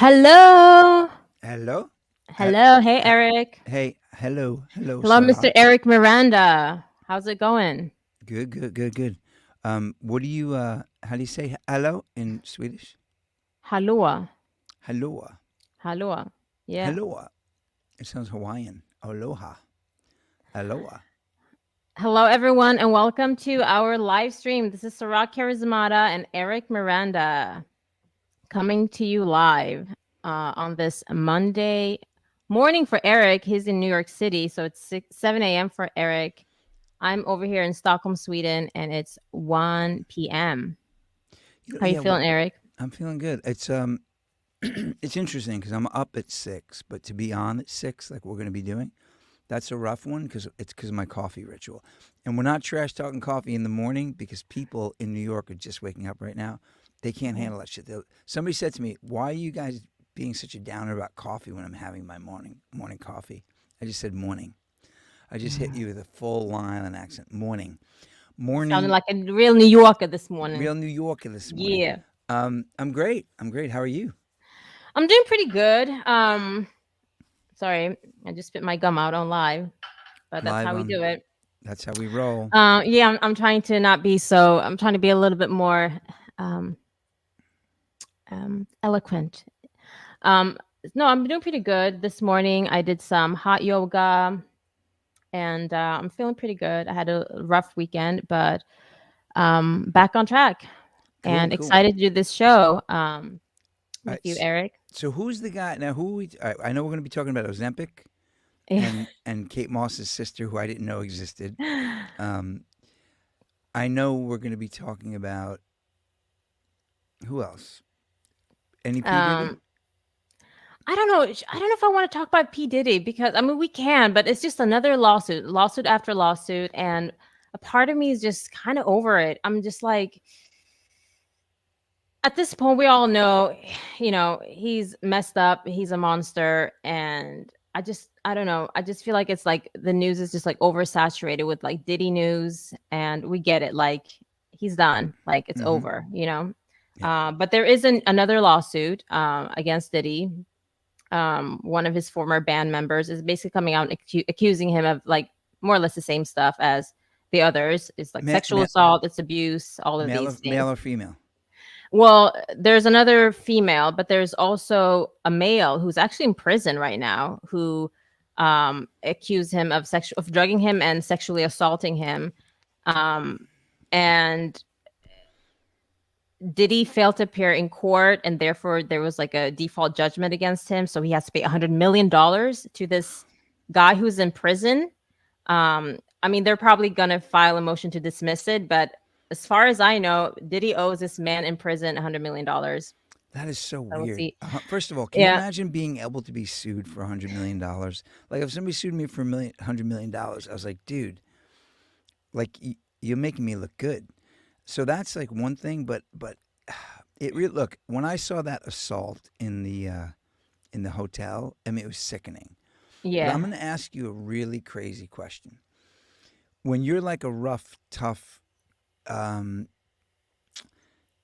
Hello. Hello? He- Hello. Hey, he- Eric. Hey, hello, Hello, Sarah. Mr. Eric Miranda. How's it going? Good. What do you, how do you say hello in Swedish? Halloa. Helloa. Halloa. Yeah. Helloa. It sounds Hawaiian. Aloha. Aloha. Hello, everyone, and welcome to our live stream. This is Sarah Charismata and Eric Miranda coming to you live on this Monday morning for Eric. He's in New York City, so it's 7 a.m. for Eric. I'm over here in Stockholm, Sweden, and it's 1 p.m. How you Yeah, feeling, Eric? I'm feeling good. It's, it's interesting because I'm up at 6, but to be on at 6, like we're going to be doing, that's a rough one because it's because of my coffee ritual. And we're not trash talking coffee in the morning because people in New York are just waking up right now. They can't Mhm. handle that shit. Somebody said to me, "Why are you guys being such a downer about coffee when I'm having my morning coffee?" I just said morning. I just hit you with a full Island accent. Sounding Morning, like a real New Yorker this morning. real New Yorker this morning. Yeah. I'm great. I'm great. How are you? I'm doing pretty good. Sorry, I just spit my gum out on live, but that's Live how we on. do it. That's how we roll. Yeah, I'm trying to not be so. I'm trying to be a little bit more um, eloquent. Um, no, I'm doing pretty good. This morning, I did some hot yoga, and I'm feeling pretty good. I had a rough weekend, but back on track and Cool. excited to do this show All with right. you, Eric. So who's the guy now? I know we're going to be talking about Ozempic and Kate Moss's sister, who I didn't know existed. Um, I know we're going to be talking about who else? Any P Diddy? um, I don't know. I don't know if I want to talk about P Diddy because I mean we can, but it's just another lawsuit after lawsuit, and a part of me is just kind of over it. I'm just like, at this point, we all know, he's messed up. He's a monster, and I don't know. I just feel like it's like the news is just like oversaturated with like Diddy news, and we get it. Like he's done. Like it's Mm-hmm. over. You know. Yeah. But there is another lawsuit against Diddy. One of his former band members is basically coming out and accusing him of like more or less the same stuff as the others. It's like Ma- sexual ma- assault, it's abuse, all of male, these or, male things. or female? Well, there's another female, but there's also a male who's actually in prison right now who accused him of drugging him and sexually assaulting him. Um, and Diddy failed to appear in court, and therefore there was like a default judgment against him. So he has to pay $100 million to this guy who's in prison. I mean, they're probably gonna file a motion to dismiss it, but as far as I know, Diddy owes this man in prison $100 million. That is so So we'll weird. see. First of all, can you Yeah. imagine being able to be sued for $100 million? Like if somebody sued me for $100 million, I was like, dude, like you're making me look good. So that's like one thing, but look, when I saw that assault in the hotel, I mean it was sickening. But I'm Yeah. going to ask you a really crazy question. When you're like a rough, tough, um,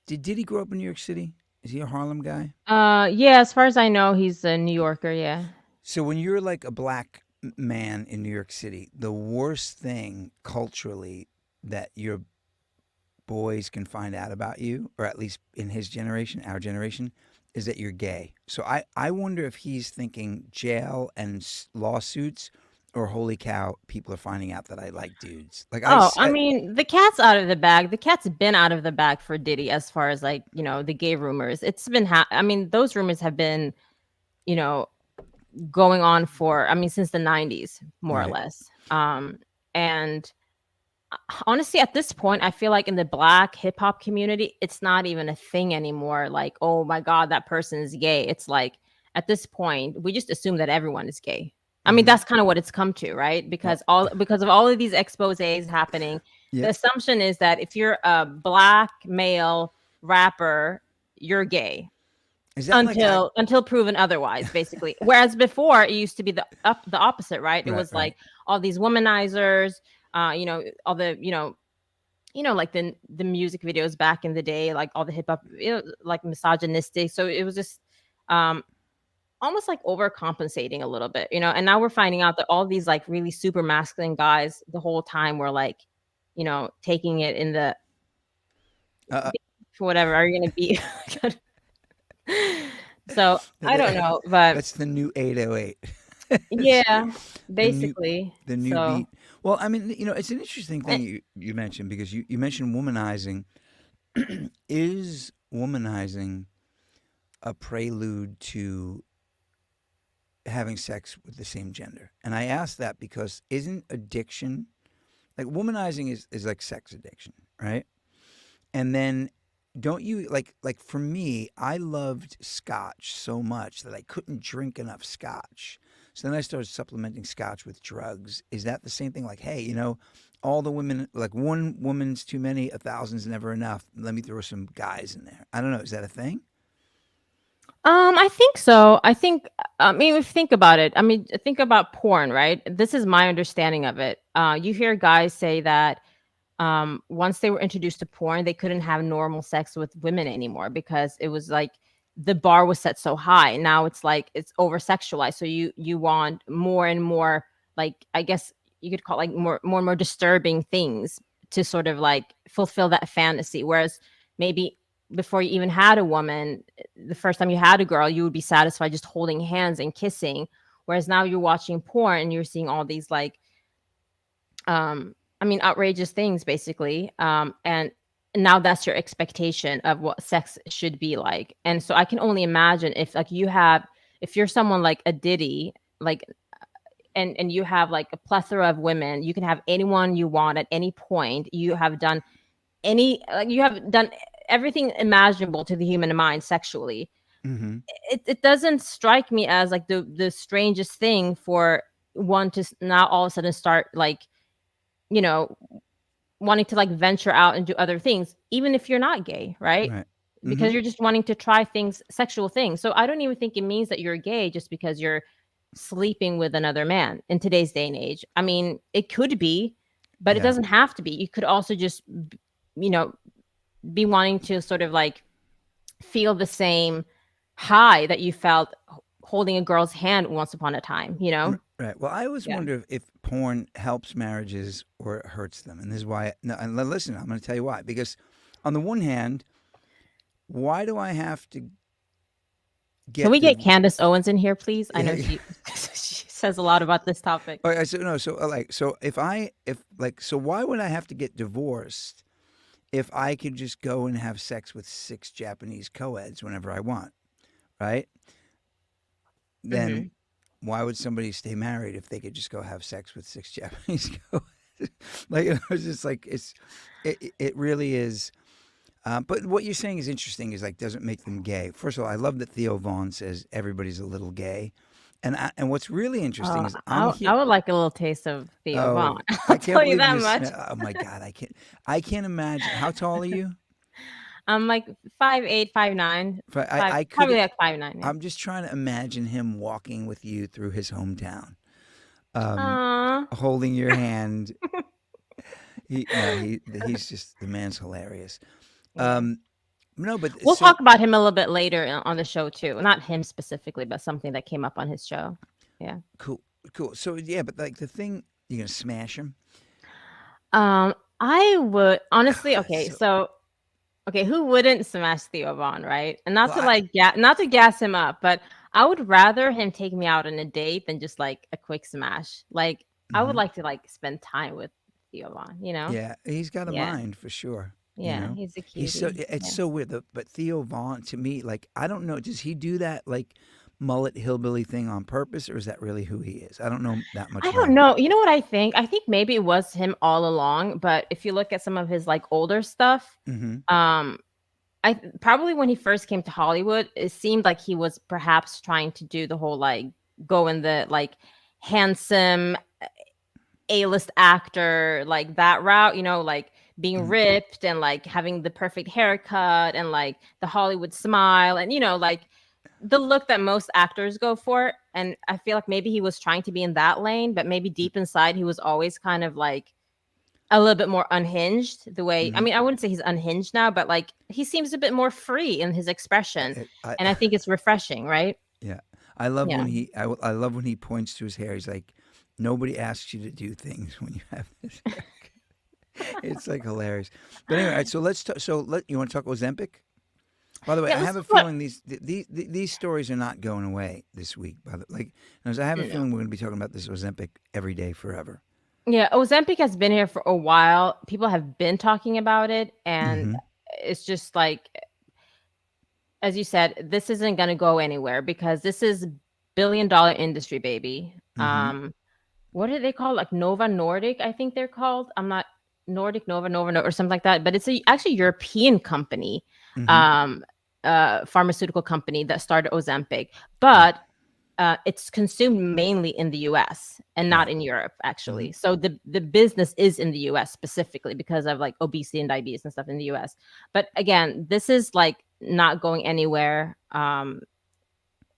did he grow up in New York City? Is he a Harlem guy? Yeah, as far as I know, he's a New Yorker, yeah. So when you're like a black man in New York City, the worst thing culturally that your boys can find out about you, or at least in his generation, our generation, is that you're gay. So I wonder if he's thinking jail and lawsuits, or holy cow, people are finding out that I like dudes. Like Oh, I mean, the cat's out of the bag. The cat's been out of the bag for Diddy as far as like, the gay rumors. It's been I mean, those rumors have been, you know, going on for, I mean, since the 90s, more or right. less. And honestly, at this point, I feel like in the black hip hop community, it's not even a thing anymore. Like, oh my God, that person is gay. It's like at this point, we just assume that everyone is gay. I mean, Mm-hmm. that's kind of what it's come to, right? Well, Because of all of these exposés happening, the yep. assumption is that if you're a black male rapper, you're gay Is that like I? until proven otherwise, basically. Whereas before it used to be the opposite, right? It Right, was right. like all these womanizers, all the like the music videos back in the day, like all the hip hop, like misogynistic. So it was just um, almost like overcompensating a little bit, and now we're finding out that all these like really super masculine guys the whole time were like, taking it in the Uh, for whatever are you gonna be. So I don't that- know, but that's the new 808. yeah, the new basically. the new So beat. Well, I mean, it's an interesting eh, thing you mentioned because you mentioned womanizing. Is womanizing a prelude to having sex with the same gender? And I ask that because isn't addiction like womanizing is like sex addiction, right? And then don't you like for me, I loved scotch so much that I couldn't drink enough scotch. So then I started supplementing scotch with drugs. Is that the same thing? Like, hey, all the women, like one woman's too many, a thousand's never enough. Let me throw some guys in there. I don't know. Is that a thing? I think so. I mean, if you think about it, I mean, think about porn, right? This is my understanding of it. You hear guys say that once they were introduced to porn, they couldn't have normal sex with women anymore because it was like the bar was set so high. Now it's like it's over sexualized. So you want more and more, like, I guess you could call it like more and more disturbing things to sort of like fulfill that fantasy. Whereas maybe before you even had a woman, the first time you had a girl, you would be satisfied just holding hands and kissing. Whereas now you're watching porn and you're seeing all these like I mean, outrageous things basically. And now that's your expectation of what sex should be like. And so I can only imagine if like if you're someone like a Diddy, like and you have like a plethora of women, you can have anyone you want at any point. You have done everything imaginable to the human mind sexually. Mm-hmm. It doesn't strike me as like the strangest thing for one to now all of a sudden start like, you know, wanting to like venture out and do other things, even if you're not gay, right? Right. Mm-hmm. Because you're just wanting to try things, sexual things. So I don't even think it means that you're gay just because you're sleeping with another man in today's day and age. I mean, it could be, but it Yeah. doesn't have to be. You could also just, you know, be wanting to sort of like feel the same high that you felt holding a girl's hand once upon a time, you know? Right. Well, I always Yeah. wonder if porn helps marriages or it hurts them, and this is why. No, and listen, I'm going to tell you why. Because on the one hand, why do I have to Can get we get the? Candace Owens in here, please? I Yeah. know she she says a lot about this topic. I said no. So so if like so why would I have to get divorced if I could just go and have sex with six Japanese co-eds whenever I want, right? Then Mhm. why would somebody stay married if they could just go have sex with six Japanese co-eds? Like it's just like it really is. But what you're saying is interesting. Is like doesn't make them gay. First of all, I love that Theo Vaughn says everybody's a little gay, and what's really interesting is I'm I here. would like a little taste of Theo Oh, Vaughn. I I'll can't tell you believe that you much. smell. Oh my God, I can't imagine. How tall are you? I'm like 5'8", 5'9", If I probably could. like 5'9". Yeah. I'm just trying to imagine him walking with you through his hometown, Aw. holding your hand. No, he's just the man's hilarious. Yeah. Um, no, but We'll so talk about him a little bit later on the show too. Not him specifically, but something that came up on his show. Yeah. cool, cool. So yeah, but like the thing, you're gonna smash him. Um, I would Oh, honestly. that's Okay, so. so okay, who wouldn't smash Theo Vaughn, right? And not Well, to like not to gas him up, but I would rather him take me out on a date than just like a quick smash. Like I would mhm. like to like spend time with Theo Vaughn, you know? Yeah, he's got a Yeah. mind for sure. Yeah, he's a He's so cutie. it's Yeah. so weird. But Theo Vaughn to me, like I don't know, does he do that like mullet hillbilly thing on purpose, or is that really who he is? I don't know that much I about don't him. know. You know what I think? I think maybe it was him all along, but if you look at some of his like older stuff, Mm-hmm. um probably when he first came to Hollywood, it seemed like he was perhaps trying to do the whole like go in the like handsome A-list actor, like that route, like being Mm-hmm. ripped and like having the perfect haircut and like the Hollywood smile and like the look that most actors go for. And I feel like maybe he was trying to be in that lane, but maybe deep inside he was always kind of like a little bit more unhinged. The way, I Hmm. mean, I wouldn't say he's unhinged now, but like he seems a bit more free in his expression, and I think it's refreshing, right? Yeah, I love Yeah. when I love when he points to his hair. He's like, nobody asks you to do things when you have this hair. It's like hilarious. But anyway, all right, so let's you want to talk Ozempic? By the way, Yeah, I let's have a talk about. feeling these stories are not going away this week. By the like, I have a No. feeling we're going to be talking about this Ozempic every day forever. Yeah, Ozempic has been here for a while. People have been talking about it, and Mm-hmm. it's just like, as you said, this isn't going to go anywhere because this is billion-dollar industry, baby. Mm-hmm. What do they call, like Nova Nordic? I think they're called. I'm not Nordic Nova or something like that. But it's actually European company, Mm-hmm. um, pharmaceutical company that started Ozempic, Right. but it's consumed mainly in the US and not Right. in Europe, Mm-hmm. actually. So the business is in the US specifically because of like obesity and diabetes and stuff in the US. But again, this is like not going anywhere.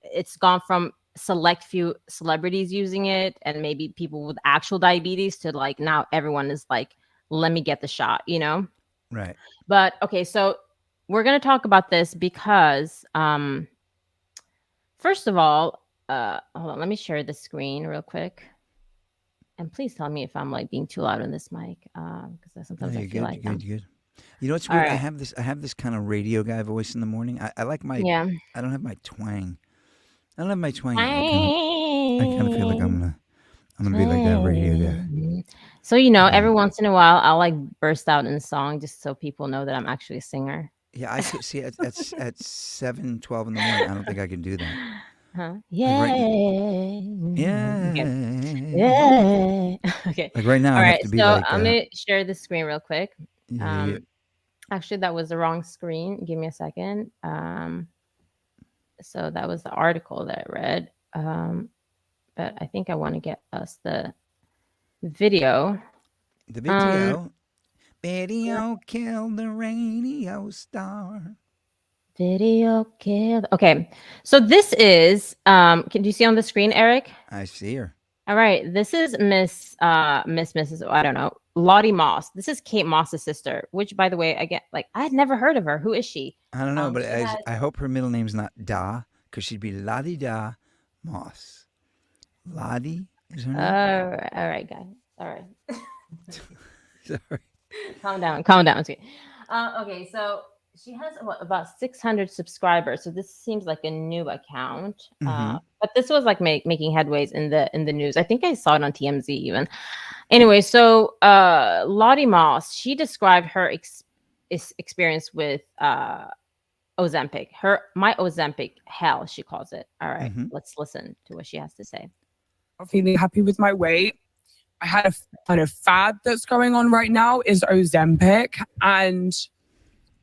It's gone from select few celebrities using it and maybe people with actual diabetes to like now everyone is like, let me get the shot, you know? Right. But okay, so we're going to talk about this because first of all, hold on, let me share the screen real quick. And please tell me if I'm like being too loud on this mic, because No, sometimes I you're feel good. like You're good. You're good. You know what's all weird? right, I have this kind of radio guy voice in the morning. I like my yeah. I don't have my twang. I don't have my twang yet. I kind of feel like Twang, I'm gonna be like that radio guy. twang. So you know, Yeah. every once in a while, I'll like burst out in song just so people know that I'm actually a singer. Yeah, I could see at 7:12 in the morning. I don't think I can do that. Huh? Like Yeah. right, Okay. yeah. Yeah. Okay. Like right now, All I'd have right. to be So like, I'm gonna share the screen real quick. yeah, yeah. Um, Actually, that was the wrong screen. Give me a second. So that was the article that I read. But I think I want to get us the video. The Um, video killed the radio star. Video killed. Okay, so this is. Can you see on the screen, Eric? I see her. All right, this is Mrs. I don't know, Lottie Moss. This is Kate Moss's sister. Which, by the way, again, like I had never heard of her. Who is she? I don't know, but She has. I hope her middle name's not Da, because she'd be Lottie Da Moss. Lottie is her name. All right, guys. All right. Sorry. Calm down, calm down. Okay. Okay, so she has what, about 600 subscribers. So this seems like a new account. Mm-hmm. But this was like making headways in the news. I think I saw it on TMZ even. Anyway, so Lottie Moss, she described her experience with Ozempic. My Ozempic hell, she calls it. All right, Mm-hmm. let's listen to what she has to say. Not feeling happy with my weight. I had a kind of fad that's going on right now is Ozempic. And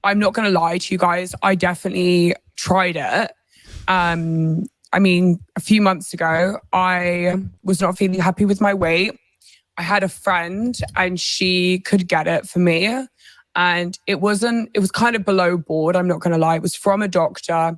I'm not going to lie to you guys. I definitely tried it. I mean, a few months ago, I was not feeling happy with my weight. I had a friend and she could get it for me. And it was kind of below board. I'm not going to lie. It was from a doctor,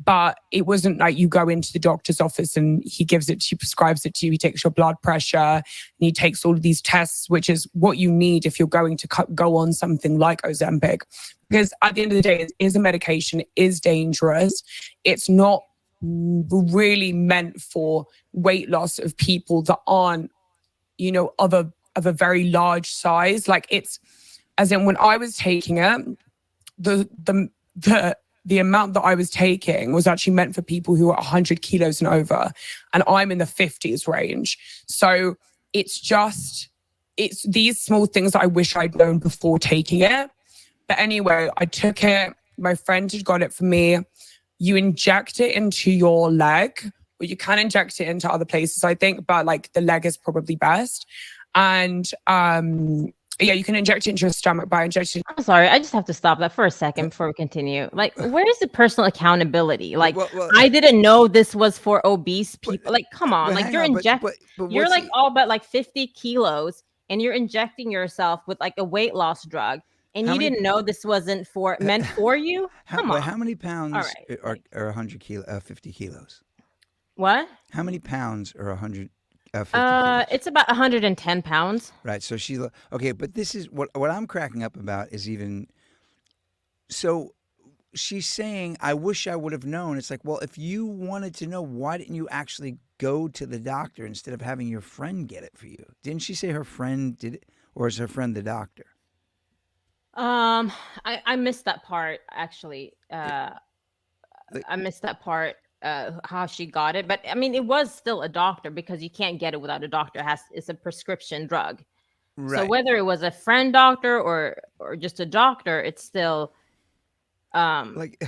but it wasn't like you go into the doctor's office and he gives it to you, prescribes it to you. He takes your blood pressure and he takes all of these tests, which is what you need if you're going to go on something like Ozempic. Because at the end of the day, it is a medication, it is dangerous. It's not really meant for weight loss of people that aren't, of a very large size. Like it's, as in when I was taking it, the amount that I was taking was actually meant for people who are 100 kilos and over, and I'm in the 50s range. So it's these small things that I wish I'd known before taking it. But anyway, I took it. My friend had got it for me. You inject it into your leg, or you can inject it into other places, I think, but like the leg is probably best. And yeah, you can inject it into your stomach by injecting. I'm sorry, I just have to stop that for a second before we continue. Like, where is the personal accountability? Like, Well, I didn't know this was for obese but, people. Like, come on, but like hang on, but you're what's like he? all but like 50 kilos, and you're injecting yourself with like a weight loss drug, and How you many? didn't know this wasn't meant for you. Come on, How many all pounds right, are like 100 50 kilos? what? How many pounds are 100 50 kilos. It's about 110 pounds. Right. So she's okay, but this is what I'm cracking up about is even so she's saying, I wish I would have known. It's like, well, if you wanted to know, why didn't you actually go to the doctor instead of having your friend get it for you? Didn't she say her friend did it, or is her friend the doctor? I missed that part actually. Like, I missed that part. How she got it, but I mean, it was still a doctor because you can't get it without a doctor. It's a prescription drug. So right. whether it was a friend doctor or just a doctor, it's still Like,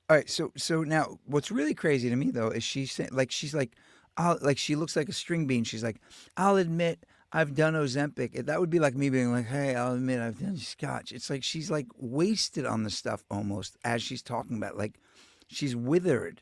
all right. So now, what's really crazy to me though is she's saying, like, she's like, I'll like she looks like a string bean. She's like, I'll admit I've done Ozempic. That would be like me being like, hey, I'll admit I've done scotch. It's like she's like wasted on the stuff almost as she's talking about. Like, she's withered.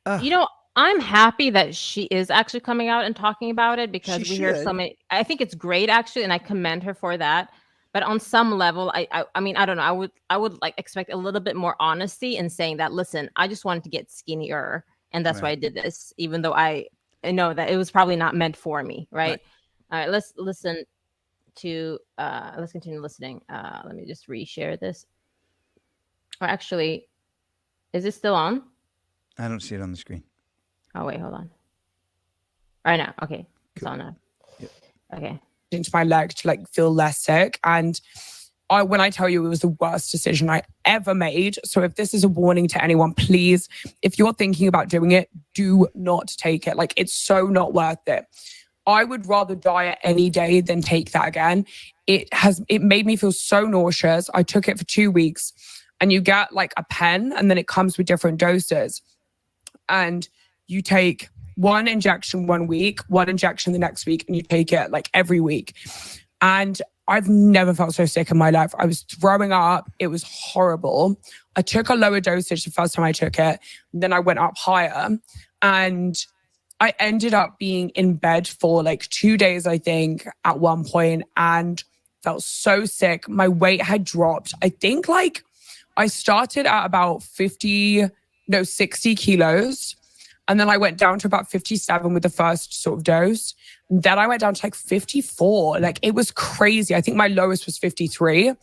Ugh, you know, I'm happy that she is actually coming out and talking about it she because we hear so should. many. I think it's great actually, and I commend her for that. But on some level, I mean, I don't know. I would like expect a little bit more honesty in saying that. Listen, I just wanted to get skinnier, and that's why I Right. did this, even though I know that it was probably not meant for me. Right. Right. All right. Let's listen to. Let's continue listening. Let me just reshare this. Or actually, is this still on? I don't see it on the screen. Oh wait, hold on. Right now. Okay. It's Cool. on now. Yep. Okay. into my leg to like feel less sick. And when I tell you it was the worst decision I ever made. So if this is a warning to anyone, please, if you're thinking about doing it, do not take it. Like, it's so not worth it. I would rather diet any day than take that again. It made me feel so nauseous. I took it for 2 weeks, and you get like a pen and then it comes with different doses. And you take one injection 1 week, one injection the next week, and you take it like every week. And I've never felt so sick in my life. I was throwing up. It was horrible. I took a lower dosage the first time I took it. Then I went up higher. And I ended up being in bed for like 2 days, I think, at one point, and felt so sick. My weight had dropped. I think like I started at about 60 kilos. And then I went down to about 57 with the first sort of dose. Then I went down to like 54. Like, it was crazy. I think my lowest was 53.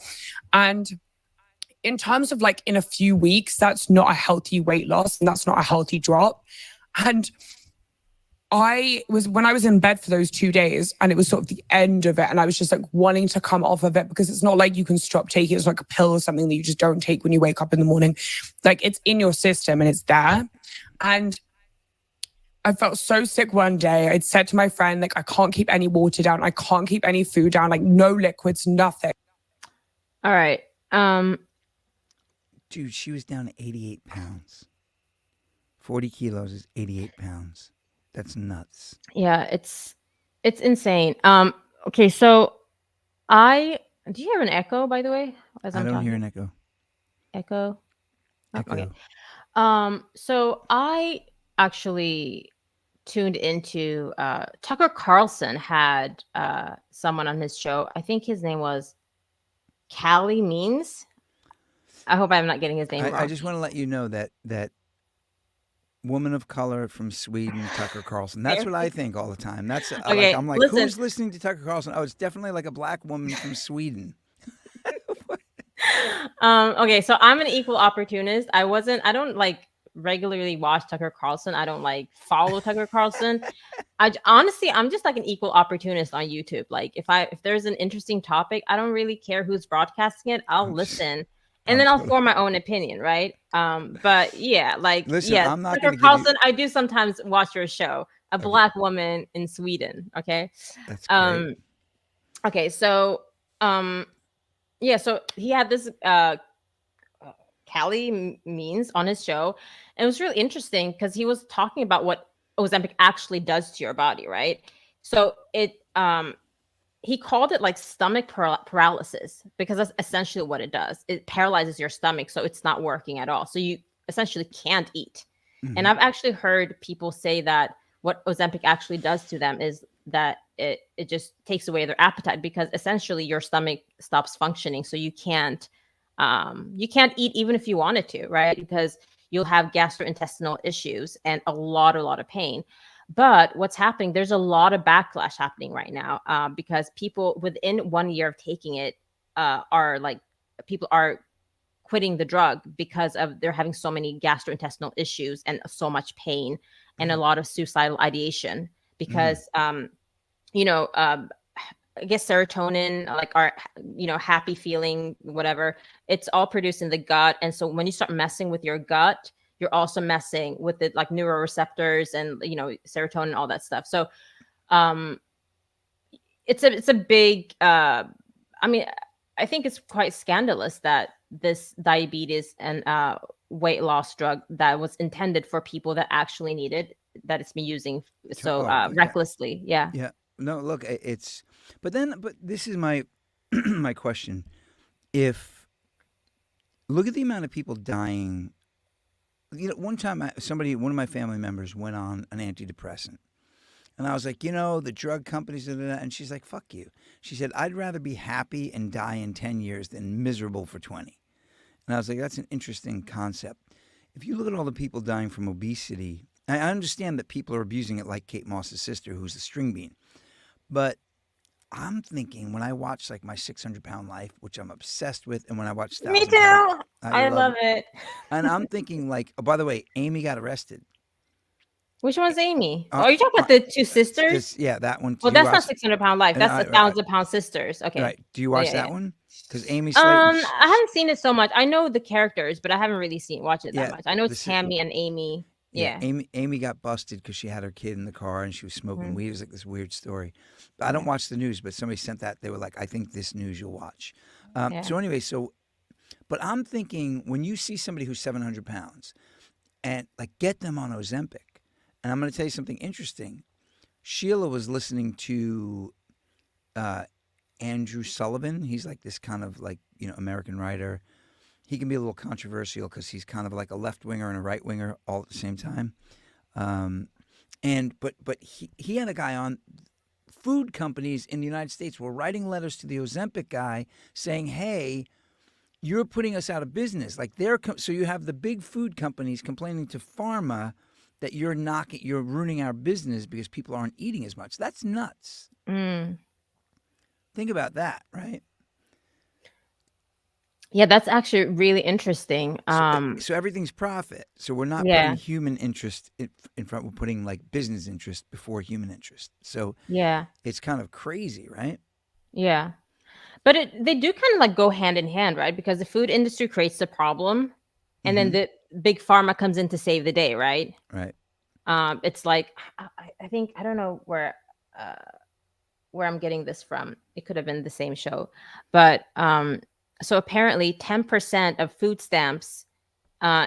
And in terms of like in a few weeks, that's not a healthy weight loss and that's not a healthy drop. And when I was in bed for those 2 days, and it was sort of the end of it, and I was just like wanting to come off of it, because it's not like you can stop taking it. It's like a pill or something that you just don't take when you wake up in the morning. Like, it's in your system and it's there. And I felt so sick one day. I'd said to my friend, like, I can't keep any water down. I can't keep any food down, like no liquids, nothing. All right. Dude, she was down to 88 pounds. 40 kilos is 88 pounds. That's nuts. Yeah, it's insane. Okay, so do you hear an echo, by the way, as I I'm don't talking? hear an echo. Echo. Oh, Echo. okay. So I actually tuned into Tucker Carlson had someone on his show. I think his name was Callie Means. I hope I'm not getting his name wrong. I just want to let you know that woman of color from Sweden, Tucker Carlson. That's what I think all the time. That's Okay, I'm like, listen. who's listening to Tucker Carlson? Oh, it's definitely like a black woman from Sweden. Okay, so I'm an equal opportunist. I don't like regularly watch Tucker Carlson. I don't like follow Tucker Carlson. Honestly, I'm just like an equal opportunist on YouTube. Like, if there's an interesting topic, I don't really care who's broadcasting it. I'll listen. And then I'll form my own opinion, right? But yeah, like, Listen, yes, I'm not Tucker gonna give you- Carlson, I do sometimes watch your show, a black woman in Sweden. Okay. That's great. Okay, so yeah, so he had this Callie Means on his show, and it was really interesting because he was talking about what Ozempic actually does to your body, right? So he called it like stomach paralysis, because that's essentially what it does. It paralyzes your stomach, so it's not working at all. So you essentially can't eat. Mm-hmm. And I've actually heard people say that what Ozempic actually does to them is that it just takes away their appetite, because essentially your stomach stops functioning. So you can't eat even if you wanted to, right? Because you'll have gastrointestinal issues and a lot of pain. but what's happening, there's a lot of backlash happening right now, because people within 1 year of taking it are like, people are quitting the drug because of they're having so many gastrointestinal issues and so much pain and a lot of suicidal ideation because you know I guess serotonin, like our, happy feeling, whatever, it's all produced in the gut. And so when you start messing with your gut, you're also messing with the like neuroreceptors and, serotonin, all that stuff. So um, it's a big, I mean, I think it's quite scandalous that this diabetes and weight loss drug that was intended for people that actually need it, that it's been using so Oh, yeah. recklessly. Yeah. Yeah. No, look, but this is my my question. If look at the amount of people dying. One time one of my family members went on an antidepressant. And I was like, the drug companies, and she's like, fuck you. She said, I'd rather be happy and die in 10 years than miserable for 20. And I was like, that's an interesting concept. If you look at all the people dying from obesity, I understand that people are abusing it, like Kate Moss's sister, who's a string bean. But I'm thinking when I watch like My 600-Pound Life, which I'm obsessed with, and when I watch Me 1,000 Pound, too. I love it. And I'm thinking like, oh, by the way, Amy got arrested. Which one's Amy? Oh, are you talking about the two sisters? Yeah, that one. Well, that's not 600-Pound Life. That's the 1,000-Pound Sisters. Okay. Right. Do you watch that one? Because Amy I Slayton. haven't seen it so much. I know the characters, but I haven't really watched it that Yeah, much. I know it's Tammy and Amy. Yeah. Amy got busted because she had her kid in the car and she was smoking weed. It was like this weird story. But I don't watch the news, but somebody sent that. They were like, I think this news you'll watch. So anyway, but I'm thinking when you see somebody who's 700 pounds and like get them on Ozempic. And I'm going to tell you something interesting. Sheila was listening to Andrew Sullivan. He's like this kind of like, American writer. He can be a little controversial because he's kind of like a left winger and a right winger all at the same time. But he had a guy on. Food companies in the United States were writing letters to the Ozempic guy saying, "Hey, you're putting us out of business." Like so you have the big food companies complaining to pharma that you're ruining our business because people aren't eating as much. That's nuts. Think about that, right? Yeah, that's actually really interesting. So everything's profit. So we're not putting human interest in front. We're putting like business interest before human interest. So it's kind of crazy, right? Yeah, but they do kind of like go hand in hand, right? Because the food industry creates the problem, and then the big pharma comes in to save the day, right? Right. It's like I think I don't know where I'm getting this from. It could have been the same show, but so apparently 10% of food stamps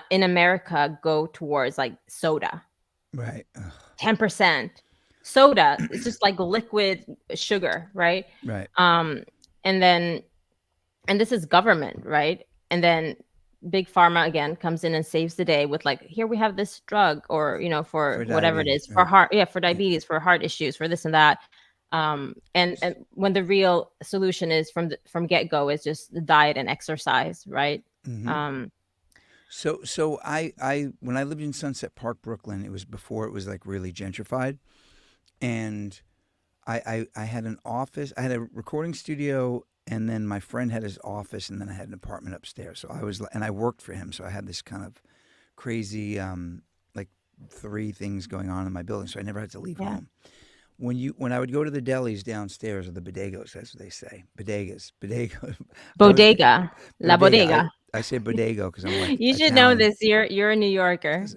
in America go towards like soda. Right. 10%. Soda is just like liquid sugar, right? Right. And this is government, right? And then big pharma again comes in and saves the day with like, here we have this drug, or for whatever it is, for heart, for diabetes, for heart issues, for this and that. And when the real solution is from get-go is just the diet and exercise, right? So I when I lived in Sunset Park, Brooklyn, it was before it was like really gentrified, and I had an office. I had a recording studio, and then my friend had his office, and then I had an apartment upstairs. So I worked for him. So I had this kind of crazy like 3 things going on in my building. So I never had to leave home. When I would go to the delis downstairs, or the bodegos, that's what they say, bodega, la bodega. I say bodego because I'm like, you should Italian. know this. You're a New Yorker.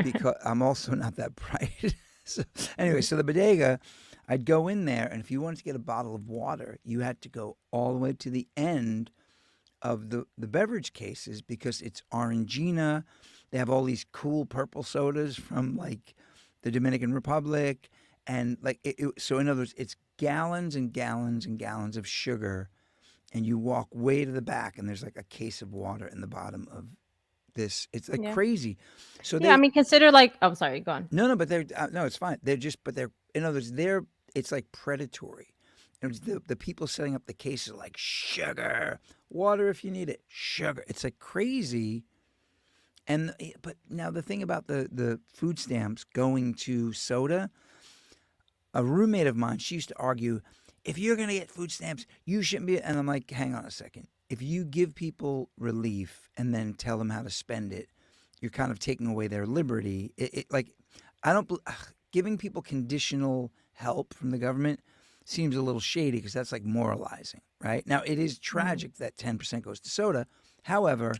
Because I'm also not that bright. So anyway, so the bodega, I'd go in there, and if you wanted to get a bottle of water, you had to go all the way to the end of the beverage cases because it's Orangina. They have all these cool purple sodas from like the Dominican Republic. And like so, in other words, it's gallons and gallons and gallons of sugar, and you walk way to the back, and there's like a case of water in the bottom of this. It's like crazy. So I mean, consider like, oh, sorry, go on. No, but they're no, it's fine. They're in other words, it's like predatory. And the people setting up the cases are like sugar, water if you need it, sugar. It's like crazy. And but now the thing about the food stamps going to soda, a roommate of mine, she used to argue, if you're going to get food stamps, you shouldn't be. And I'm like, hang on a second. If you give people relief and then tell them how to spend it, you're kind of taking away their liberty. Like, I don't, giving people conditional help from the government seems a little shady because that's like moralizing, right? Now, it is Mm. tragic that 10% goes to soda. However,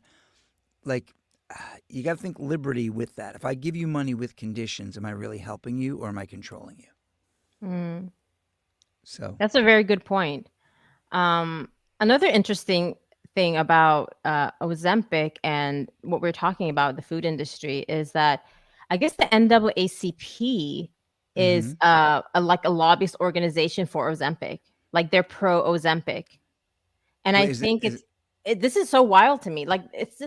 like, you got to think liberty with that. If I give you money with conditions, am I really helping you or am I controlling you? Mm. So, That's a very good point. Another interesting thing about Ozempic and what we're talking about, the food industry, is that I guess the NAACP mm-hmm. is like a lobbyist organization for Ozempic. Like they're pro Ozempic. And I Wait, think this is so wild to me. Like it's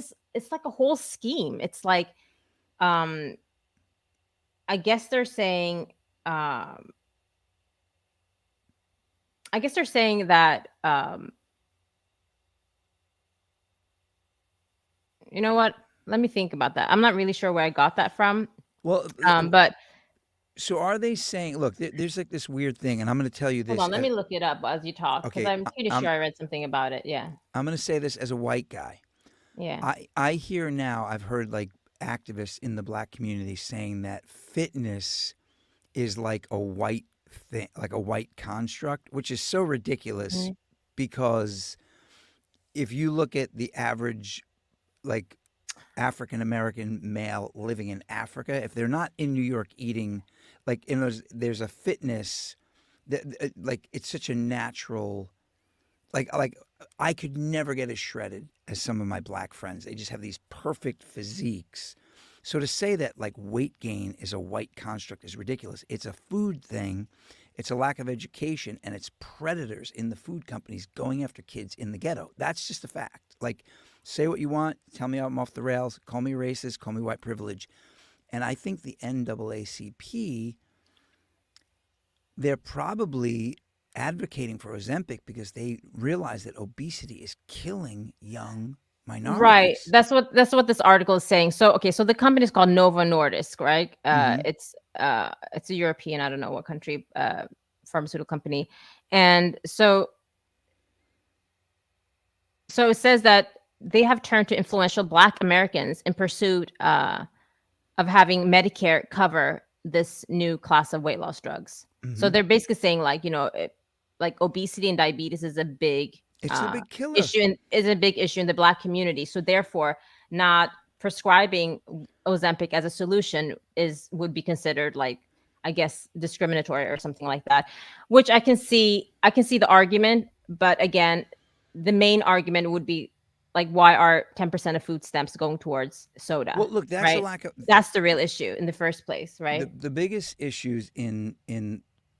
like a whole scheme. It's like um I guess they're saying um I guess they're saying that you know what? Let me think about that. I'm not really sure where I got that from. well, But so are they saying, look, there's like this weird thing, and I'm going to tell you hold this. on, let me look it up as you talk because Okay, I'm pretty sure I read something about it. Yeah. I'm going to say this as a white guy. Yeah. I hear now, I've heard like activists in the black community saying that fitness is like a white thing, like a white construct, which is so ridiculous Mhm. because if you look at the average, like, African American male living in Africa, if they're not in New York eating, like, in those, there's a fitness that, like, it's such a natural, like I could never get as shredded as some of my black friends. They just have these perfect physiques. So to say that like weight gain is a white construct is ridiculous. It's a food thing. It's a lack of education and it's predators in the food companies going after kids in the ghetto. That's just a fact. Like, say what you want, tell me I'm off the rails, call me racist, call me white privilege. And I think the NAACP, they're probably advocating for Ozempic because they realize that obesity is killing young Right. minorities. That's what this article is saying. So okay, so the company is called Novo Nordisk, right? Mm-hmm. It's a European, I don't know what country, pharmaceutical company. And so it says that they have turned to influential Black Americans in pursuit of having Medicare cover this new class of weight loss drugs. So Mm-hmm. they're basically saying like, like obesity and diabetes is a big It's a big killer. issue in the Black community. So therefore, not prescribing Ozempic as a solution would be considered like, I guess, discriminatory or something like that, which I can see. I can see the argument, but again, the main argument would be like, why are 10% of food stamps going towards soda? Well, look, that's a Right? lack of That's the real issue in the first place, right? the biggest issues in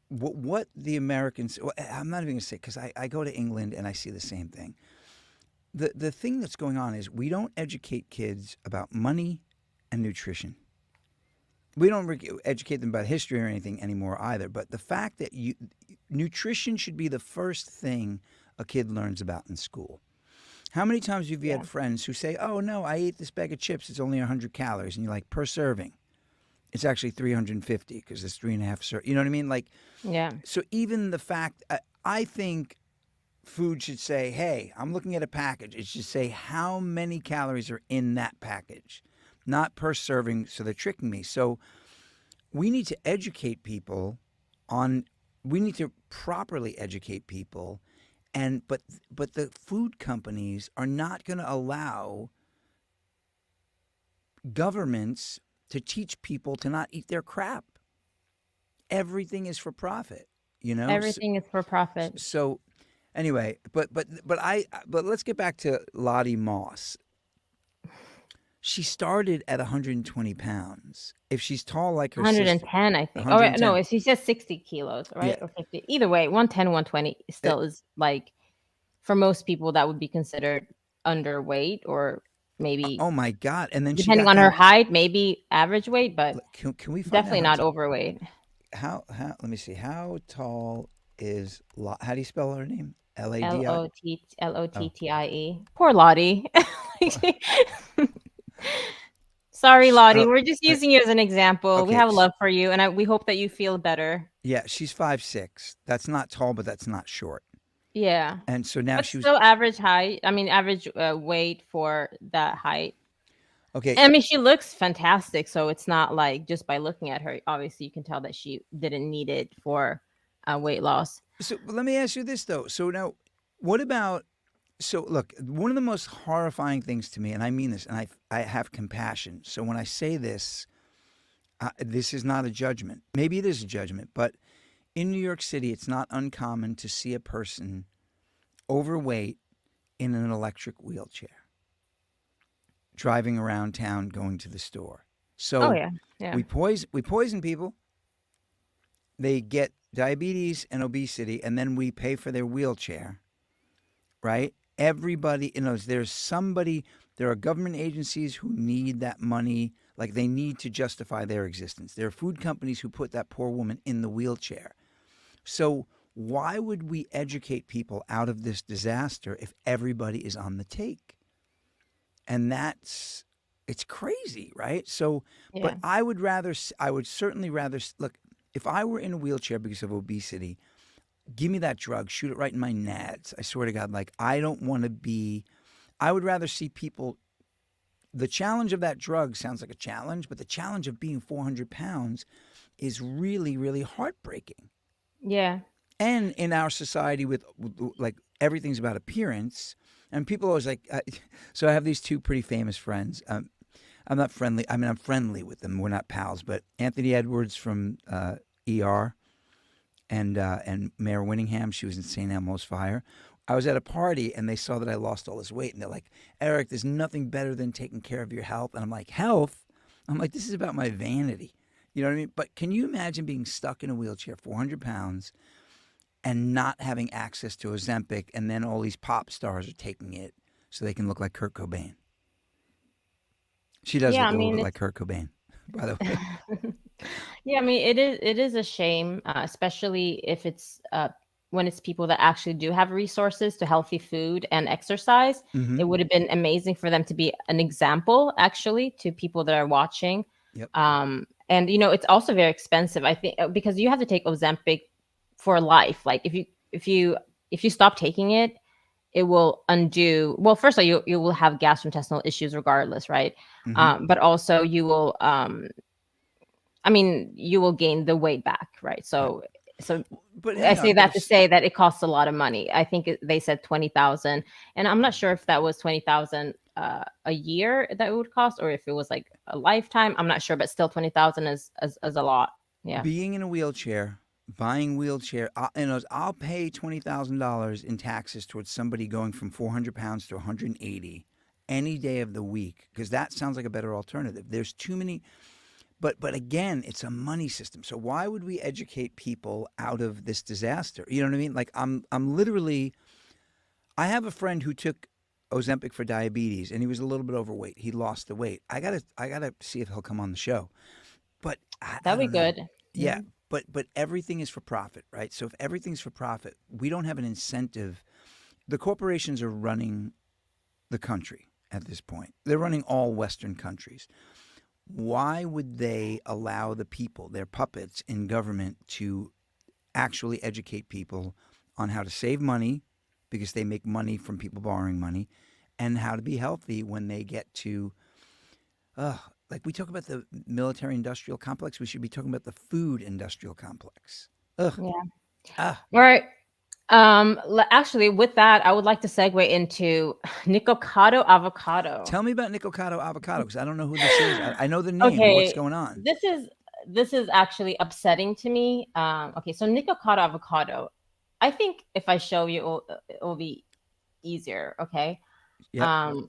what the Americans. Well, I'm not even going to say because I go to England and I see the same thing. The thing that's going on is we don't educate kids about money and nutrition. We don't educate them about history or anything anymore either. But the fact that nutrition should be the first thing a kid learns about in school. How many times have you Yeah. had friends who say, "Oh no, I ate this bag of chips. It's only 100 calories," and you're like, per serving, it's actually 350 because it's 3.5 You know what I mean? Like, Yeah. so even the fact, I think food should say, "Hey, I'm looking at a package." It should say how many calories are in that package, not per serving. So they're tricking me. So we need to educate people on. We need to properly educate people, and but the food companies are not going to allow governments to teach people to not eat their crap. Everything is for profit, you know. Everything is for profit. So anyway, but let's get back to Lottie Moss. She started at 120 pounds. If she's tall like her sister, 110, I think. Oh, right. No, 110. she says 60 kilos, Yeah. right? Or 50. Either way, 110, 120 Eh, still is like, for most people, that would be considered underweight or maybe, oh my God! And then she depending got on her down. height, maybe average weight, but Can we find out definitely not overweight. how? Let me see. How tall is How do you spell her name? Ladi. Oh, Lottie. Poor Lottie. Sorry, Lottie. Oh, We're just uh, using you as an example. We okay. have a love for you, and we hope that you feel better. Yeah, she's 5'6". That's not tall, but that's not short. Yeah. And so now But she was still average height. I mean, average weight for that height. okay. And I mean, she looks fantastic. So it's not like just by looking at her, obviously you can tell that she didn't need it for weight loss. So let me ask you this though. So now, what about? So look, one of the most horrifying things to me, and I mean this, and I have compassion. So when I say this, this is not a judgment. Maybe it is a judgment, but in New York City, it's not uncommon to see a person overweight in an electric wheelchair driving around town going to the store. Oh So yeah. Yeah. we poison people. They get diabetes and obesity, and then we pay for their wheelchair, right? Everybody, there's somebody, there are government agencies who need that money, like they need to justify their existence. There are food companies who put that poor woman in the wheelchair. So why would we educate people out of this disaster if everybody is on the take? And it's crazy, right? So, but Yeah. I would certainly rather, look, if I were in a wheelchair because of obesity, give me that drug, shoot it right in my nads. I swear to God, like, I don't want to be, I would rather see people, the challenge of that drug sounds like a challenge, but the challenge of being 400 pounds is really, really heartbreaking. Yeah. And in our society with like everything's about appearance, and people always like, so I have these two pretty famous friends. I'm not friendly. I mean, I'm friendly with them. We're not pals, but Anthony Edwards from ER and Mayor Winningham. She was in St. Elmo's Fire. I was at a party and they saw that I lost all this weight, and they're like, "Eric, there's nothing better than taking care of your health." And I'm like, "Health?" I'm like, "This is about my vanity." You know what I mean? But can you imagine being stuck in a wheelchair, 400 pounds, and not having access to Ozempic, and then all these pop stars are taking it so they can look like Kurt Cobain? She does Yeah. look I a little mean, bit like Kurt Cobain, by the way. yeah, I mean, it is a shame, especially if it's when it's people that actually do have resources to healthy food and exercise. Mm-hmm. It would have been amazing for them to be an example, actually, to people that are watching. Yep. And it's also very expensive, I think, because you have to take Ozempic for life. Like if you stop taking it, it will undo. Well, first of all, you will have gastrointestinal issues regardless, right? Mm-hmm. But also you will I mean, you will gain the weight back, right? Right. So But I hang say on. But that to if say that it costs a lot of money. I think they said 20,000, and I'm not sure if that was 20,000 a year that it would cost, or if it was like a lifetime. I'm not sure, but still 20,000 is a lot. Yeah, being in a wheelchair, buying wheelchair, I'll pay $20,000 in taxes towards somebody going from 400 pounds to 180 any day of the week, because that sounds like a better alternative. There's too many. But again, it's a money system. So why would we educate people out of this disaster? You know what I mean? Like I'm literally, I have a friend who took Ozempic for diabetes, and he was a little bit overweight. He lost the weight. I gotta see if he'll come on the show. But I that'd be don't know. good. Yeah, Yeah, but everything is for profit, right? So if everything's for profit, we don't have an incentive. The corporations are running the country at this point. They're running all Western countries. Why would they allow the people, their puppets in government, to actually educate people on how to save money because they make money from people borrowing money, and how to be healthy when they get to, like we talk about the military industrial complex, we should be talking about the food industrial complex. Ugh. yeah. Ah. All right. Actually, with that, I would like to segue into Nicocado avocado. Tell me about Nicocado avocado, because I don't know who this is. I know the name, but what's Okay, going on? this is actually upsetting to me. Okay, so Nicocado avocado. I think if I show you, it will be easier. Okay. Yep. Um,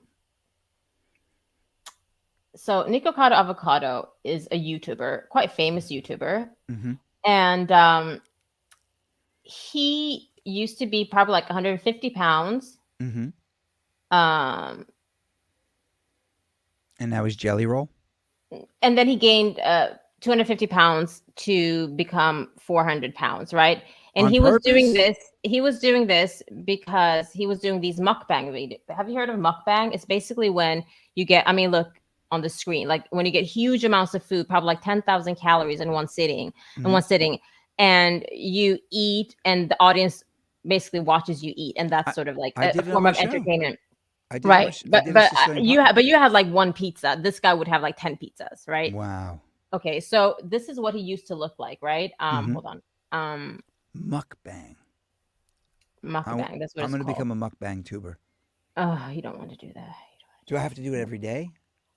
so Nicocado avocado is a YouTuber, quite famous YouTuber, Mm-hmm. and he used to be probably like 150 pounds. Mm-hmm. Um, And now he's Jelly Roll? and then he gained 250 pounds to become 400 pounds, right? And On he was doing purpose? this. He was doing this because he was doing these mukbang videos. Have you heard of mukbang? It's basically when you get. I mean, look. on the screen. Like when you get huge amounts of food, probably like 10,000 calories in one sitting, and you eat, and the audience basically watches you eat, and that's sort of like I a did it on form my of show. entertainment. I did. Right, I did a but Sicilian you had like one pizza. This guy would have like 10 pizzas, right? Wow. Okay, so this is what he used to look like, right? Hold on. Mukbang. Mukbang. That's what I'm it's going to called. become a mukbang tuber. Oh, you don't want to do that. Do I have to do it every day?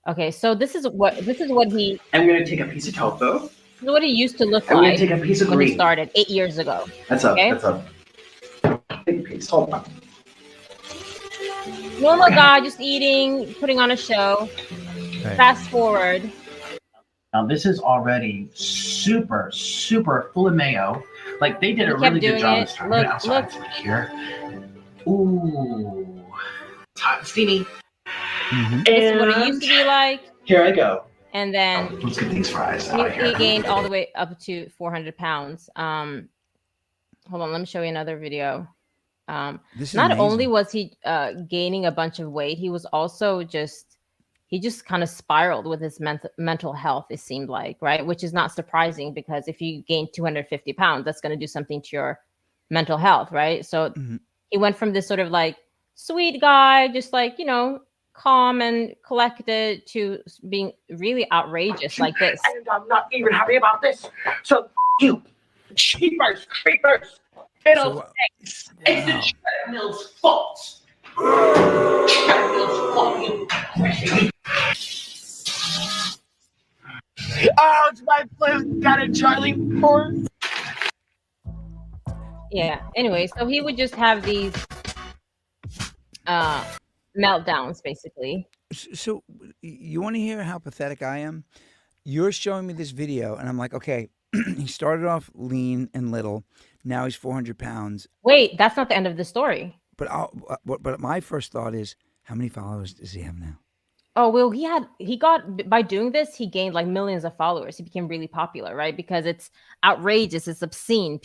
Okay, so this is what he. I'm gonna take a piece of tofu. This is what he used to look I'm gonna like take a piece of when he green. started 8 years ago. That's a big piece. Hold on. Normal guy, just eating, putting on a show. Right. Fast forward. Now this is already super, super full of mayo. Like they did a really good job this time. Look. Here. Ooh. It's hot and steamy. This is what it used to be like. Here I go. And then let's get these fries out here. He gained all the way up to 400 pounds. Hold on, let me show you another video. Not amazing. only was he gaining a bunch of weight, he was also he just kind of spiraled with his mental health, it seemed like, right? Which is not surprising, because if you gain 250 pounds, that's going to do something to your mental health, right? So he went from this sort of like sweet guy, just like, calm and collected, to being really outrageous like this. And I'm not even happy about this. So you, creepers. It's the treadmill's fault. Oh, it's my flip. Got it, Charlie. Yeah. Anyway, so he would just have these meltdowns, basically. So you want to hear how pathetic I am? You're showing me this video, and I'm like, okay, he started off lean and little. Now he's 400 pounds. Wait, that's not the end of the story. But my first thought is, how many followers does he have now? Oh, well, he got, by doing this, he gained like millions of followers. He became really popular, right? Because it's outrageous, it's obscene.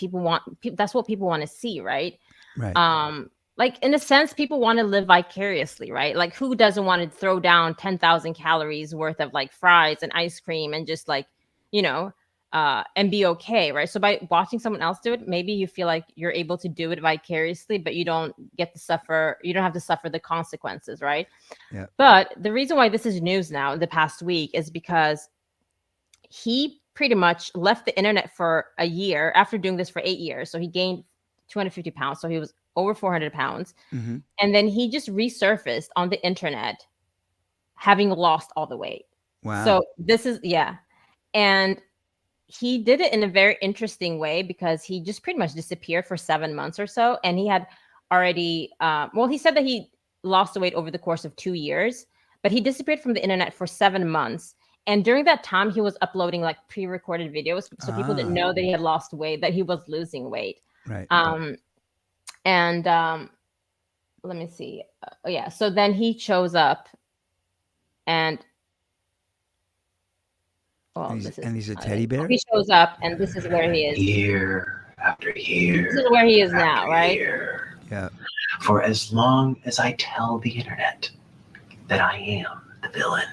That's what people want to see, right? Right. Like in a sense, people want to live vicariously, right? Like who doesn't want to throw down 10,000 calories worth of like fries and ice cream and just like, and be okay, right? So by watching someone else do it, maybe you feel like you're able to do it vicariously, but you don't have to suffer the consequences, right? Yeah. But the reason why this is news now in the past week is because he pretty much left the internet for a year after doing this for 8 years. So he gained 250 pounds. So he was over 400 pounds. And then he just resurfaced on the internet, having lost all the weight. Wow. So this is, and he did it in a very interesting way, because he just pretty much disappeared for 7 months or so. And he had already, he said that he lost the weight over the course of 2 years, but he disappeared from the internet for 7 months. And during that time, he was uploading like pre-recorded videos. So people didn't know that he had lost weight, that he was losing weight. Right. And let me see. So then he shows up, and he's a teddy bear. He shows up, and this is where he is. Year after year. This is where he is now, right? Year. Yeah. For as long as I tell the internet that I am the villain,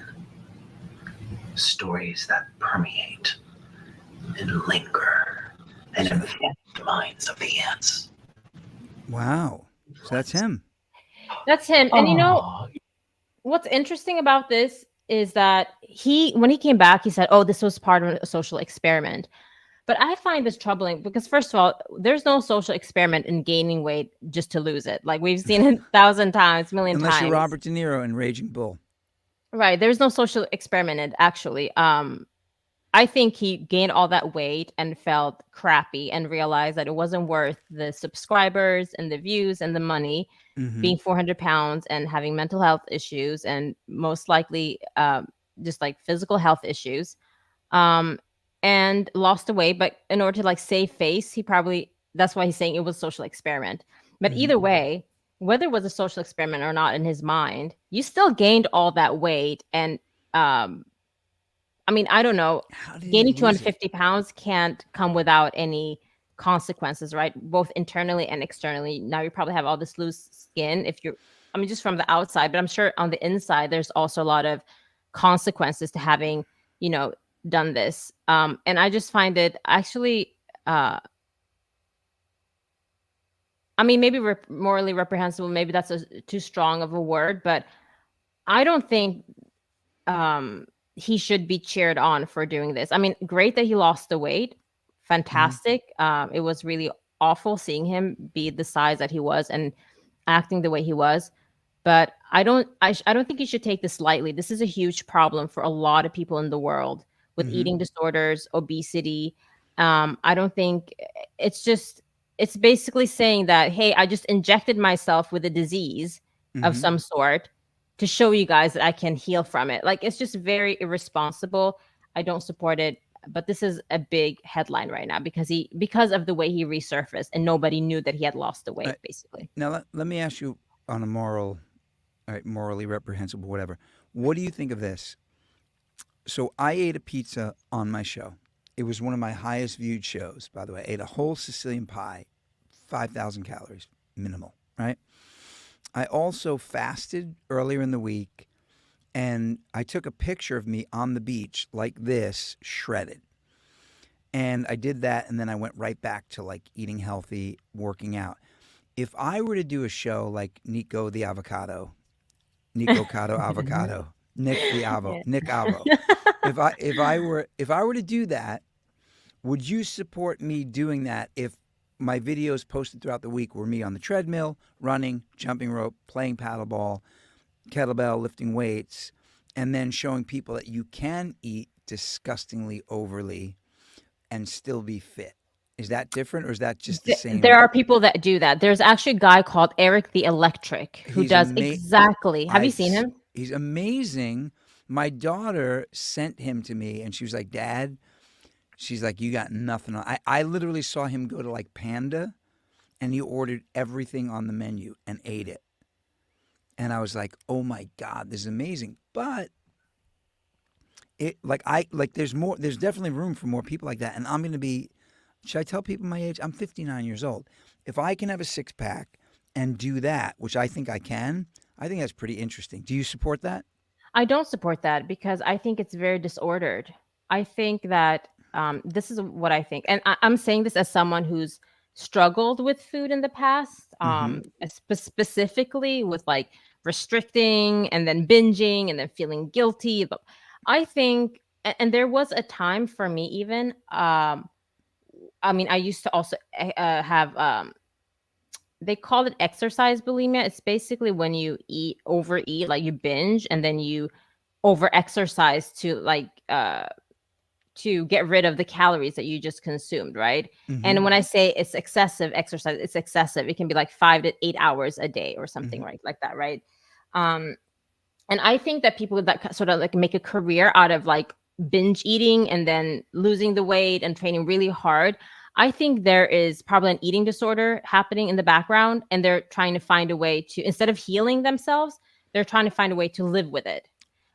stories that permeate and linger and infect the minds of the ants. Wow. So that's him. That's him. And what's interesting about this is that when he came back, he said, oh, this was part of a social experiment. But I find this troubling because, first of all, there's no social experiment in gaining weight just to lose it. Like we've seen it 1,000 times, million times. Unless you're Robert De Niro in Raging Bull. Right. There's no social experiment in it, actually. I think he gained all that weight and felt crappy and realized that it wasn't worth the subscribers and the views and the money, being 400 pounds and having mental health issues and most likely just like physical health issues, and lost the weight. But in order to like save face, that's why he's saying it was a social experiment. But either way, whether it was a social experiment or not in his mind, you still gained all that weight. And I don't know. Gaining 250 pounds can't come without any consequences, right? Both internally and externally. Now you probably have all this loose skin just from the outside, but I'm sure on the inside, there's also a lot of consequences to having, done this. And I just find it actually, maybe morally reprehensible. Maybe that's too strong of a word, but I don't think he should be cheered on for doing this. I mean, great that he lost the weight. Fantastic. It was really awful seeing him be the size that he was and acting the way he was. But I don't think you should take this lightly. This is a huge problem for a lot of people in the world with eating disorders, obesity. I don't think it's basically saying that, hey, I just injected myself with a disease of some sort to show you guys that I can heal from it. Like, it's just very irresponsible. I don't support it. But this is a big headline right now because of the way he resurfaced and nobody knew that he had lost the weight, basically. Now, let me ask you on a morally reprehensible, whatever. What do you think of this? So I ate a pizza on my show. It was one of my highest viewed shows, by the way. I ate a whole Sicilian pie, 5,000 calories, minimal, right? I also fasted earlier in the week, and I took a picture of me on the beach like this, shredded. And I did that, and then I went right back to like eating healthy, working out. If I were to do a show like Nico Cotto Avocado, Nick the Avo, Nick Avo, if I were to do that, would you support me doing that if my videos posted throughout the week were me on the treadmill, running, jumping rope, playing paddleball, kettlebell, lifting weights, and then showing people that you can eat disgustingly overly and still be fit? Is that different, or is that just the same? There are people that do that. There's actually a guy called Eric the Electric who does exactly. Have you seen him? He's amazing. My daughter sent him to me, and she was like, Dad, she's like, you got nothing on. I literally saw him go to like Panda, and he ordered everything on the menu and ate it. And I was like, oh my God, this is amazing. But there's definitely room for more people like that. And I'm going to be, should I tell people my age? I'm 59 years old. If I can have a six pack and do that, which I think I can, I think that's pretty interesting. Do you support that? I don't support that because I think it's very disordered. I think that this is what I think. And I'm saying this as someone who's struggled with food in the past, specifically with like restricting and then binging and then feeling guilty. But I think, and there was a time for me even, I used to also have, they call it exercise bulimia. It's basically when you overeat, like you binge and then you over exercise to get rid of the calories that you just consumed, right? And when I say it's excessive exercise, it's excessive. It can be like 5 to 8 hours a day or something like that, right? And I think that people that sort of like make a career out of like binge eating and then losing the weight and training really hard, I think there is probably an eating disorder happening in the background, and they're trying to find a way to, instead of healing themselves, they're trying to find a way to live with it.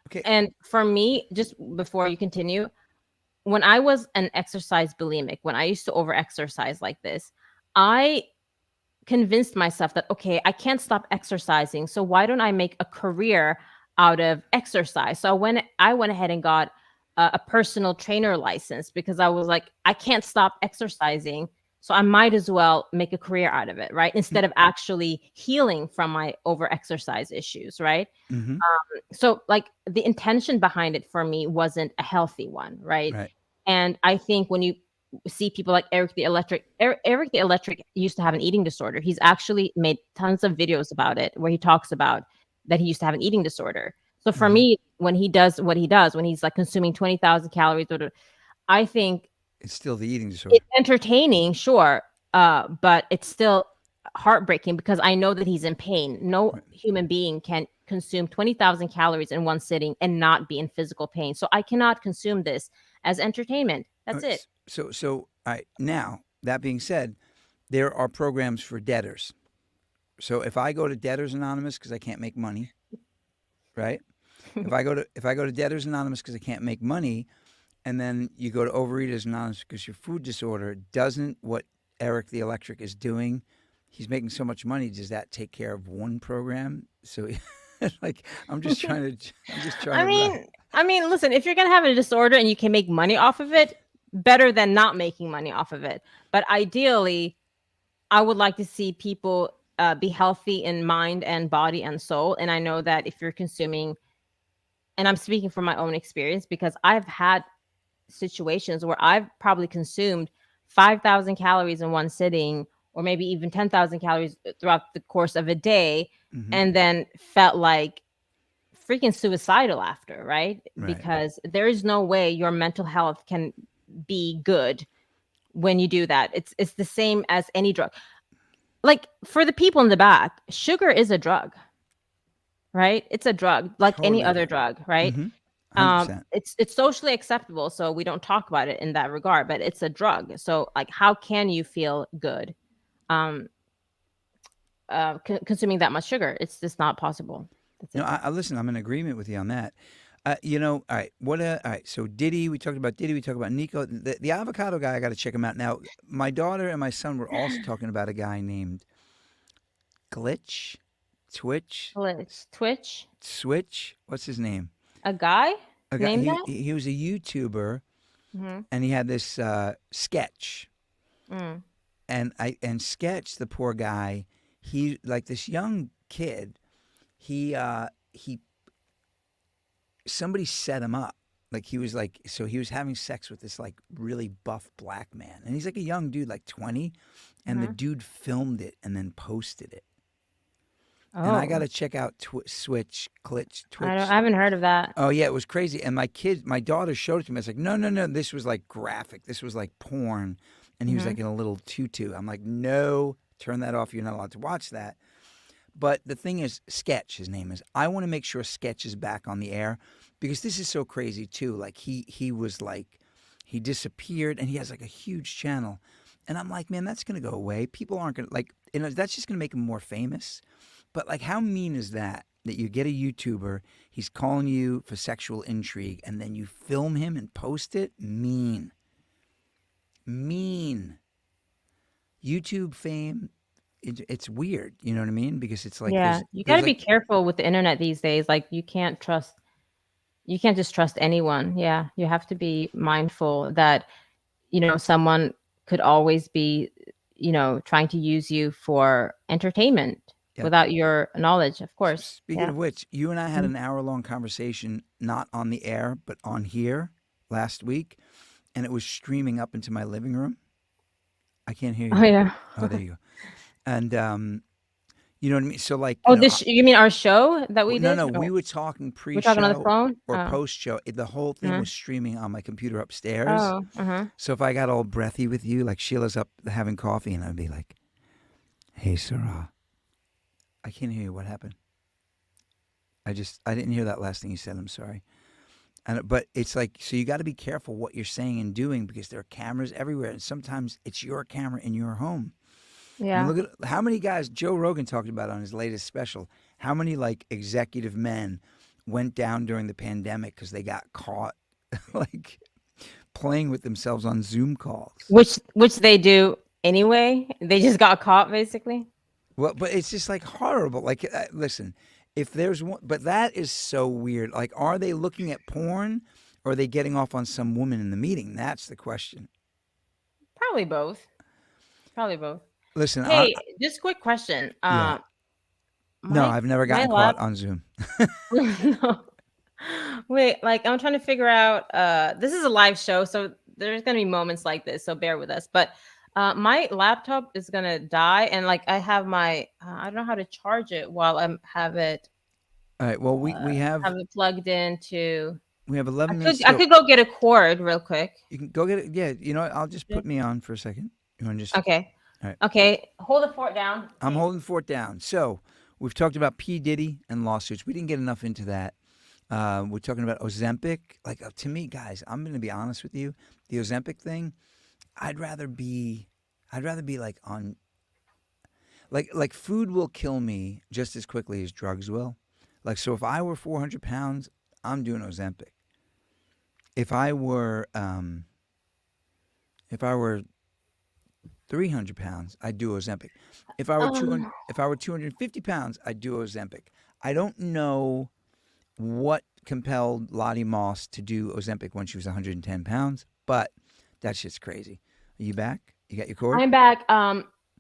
Okay. And for me, just before you continue, when I was an exercise bulimic, when I used to over-exercise like this, I convinced myself that, okay, I can't stop exercising, so why don't I make a career out of exercise? So I went ahead and got a personal trainer license because I was like, I can't stop exercising, so I might as well make a career out of it, right? Instead of actually healing from my over-exercise issues, right? So like the intention behind it for me wasn't a healthy one, right? And I think when you see people like Eric the Electric, Eric the Electric used to have an eating disorder. He's actually made tons of videos about it where he talks about that he used to have an eating disorder. So for me, when he does what he does, when he's like consuming 20,000 calories, I think it's still the eating disorder. It's entertaining, sure, but it's still heartbreaking because I know that he's in pain. No human being can consume 20,000 calories in one sitting and not be in physical pain. So I cannot consume this as entertainment. That's it. So, all right. Now, that being said, there are programs for debtors. So if I go to Debtors Anonymous because I can't make money, right? if I go to Debtors Anonymous because I can't make money, and then you go to Overeaters Anonymous because your food disorder, doesn't what Eric the Electric is doing, he's making so much money, does that take care of one program? So Like I'm just trying to. I'm just trying I to. mean, listen, if you're gonna have a disorder and you can make money off of it, better than not making money off of it. But ideally, I would like to see people be healthy in mind and body and soul. And I know that if you're consuming, and I'm speaking from my own experience because I've had situations where I've probably consumed 5,000 calories in one sitting, or maybe even 10,000 calories throughout the course of a day, Mm-hmm. and then felt like freaking suicidal after, right? Right. Because there is no way your mental health can be good when you do that. It's the same as any drug. Like for the people in the back, sugar is a drug, right? It's a drug like any Totally other agree. drug, right? Mm-hmm. 100%. It's socially acceptable, so we don't talk about it in that regard, but it's a drug. So like how can you feel good um consuming that much sugar? It's just not possible. That's No, it. I listen. I'm in agreement with you on that. All right. All right. So Diddy, we talked about Diddy. We talked about Nico. The avocado guy. I got to check him out now. My daughter and my son were also talking about a guy named Glitch, Twitch, Twitch, Switch. What's his name? a guy A guy. named He that. he was a YouTuber, Mm-hmm. and he had this sketch. Mm. And Sketch, the poor guy, he like this young kid. He somebody set him up. Like he was like so he was having sex with this like really buff black man, and he's like a young dude, like 20, and the Mm-hmm. dude filmed it and then posted it. And I got Oh, to check out Switch, Glitch, I Twitch. haven't heard of that. Oh yeah, it was crazy. And my daughter showed it to me. I was like, no, no, no, this was like graphic. This was like porn. And he was Mm-hmm. like in a little tutu. I'm like, no, turn that off. You're not allowed to watch that. But the thing is, Sketch, his name is. I want to make sure Sketch is back on the air because this is so crazy too. Like he was like he disappeared and he has like a huge channel. And I'm like, man, that's gonna go away. People aren't gonna like that's just gonna make him more famous. But like how mean is that? That you get a YouTuber, he's calling you for sexual intrigue, and then you film him and post it? Mean. Mean. YouTube fame, it's weird. You know what I mean? Because it's like Yeah, you got there's to be like careful with the internet these days. Like you can't just trust anyone. Yeah, you have to be mindful that someone could always be trying to use you for entertainment yeah. without your knowledge, of course. Speaking Yeah. of which, you and I had Mhm. an hour-long conversation, not on the air, but on here last week, and it was streaming up into my living room. I can't hear Oh you. yeah. Oh, there you go. And you know what I mean? So like, Oh, this you mean our show that we no, did? no, we Oh, were talking we're talking on the pre-show phone. or Oh. post-show. The whole thing Uh-huh. was streaming on my computer upstairs. Oh. Uh-huh. So if I got all breathy with you, like Sheila's up having coffee, and I'd be like, "Hey, Sarah, I can't hear you. What happened? I didn't hear that last thing you said. I'm sorry." But it's like, so you got to be careful what you're saying and doing because there are cameras everywhere, and sometimes it's your camera in your home. I mean, Yeah. look at how many guys Joe Rogan talked about on his latest special. How many like executive men went down during the pandemic because they got caught like playing with themselves on Zoom calls. Which they do anyway. They just got caught basically. Well, but it's just like horrible. Like, listen, if there's one, but that is so weird. Like, are they looking at porn or are they getting off on some woman in the meeting? That's the question. Probably both. Probably both. Listen, Hey, just quick question. yeah. No, My I've never my gotten caught on Zoom. No. Wait, like I'm trying to figure out this is a live show, so there's gonna be moments like this, so bear with us. But my laptop is gonna die and like I have my I don't know how to charge it while I'm All right. Well, have it plugged into we have 11 I minutes. could I could go get a cord real quick. You can go get it. Yeah. You know what? I'll just Yeah. put me on for a second. You want to just? Okay. All right. Okay. Hold the fort down. I'm holding fort down. So we've talked about P. Diddy and lawsuits. We didn't get enough into that. We're talking about Ozempic. Like to me, guys, I'm going to be honest with you. The Ozempic thing, I'd rather be like on, like food will kill me just as quickly as drugs will. Like so, if I were 400 pounds, I'm doing Ozempic. If I were 300 pounds, I'd do Ozempic. If I were 200, if I were 250 pounds, I'd do Ozempic. I don't know what compelled Lottie Moss to do Ozempic when she was 110 pounds, but that shit's crazy. Are you back? You got your cord? I'm back.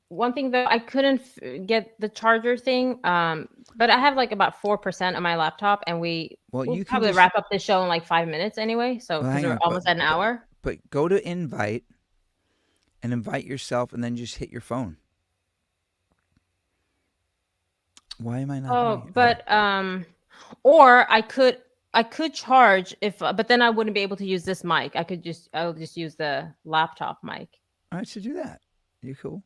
One thing though, I couldn't get the charger thing. But I have like about 4% on my laptop, and we'll you can probably just wrap up this show in like 5 minutes anyway. So because hang we're on, almost at an hour. But go to invite and invite yourself, and then just hit your phone. Why am I not? Oh, hearing it? but or I could charge if, but then I wouldn't be able to use this mic. I'll just use the laptop mic. All right, so do that. You cool?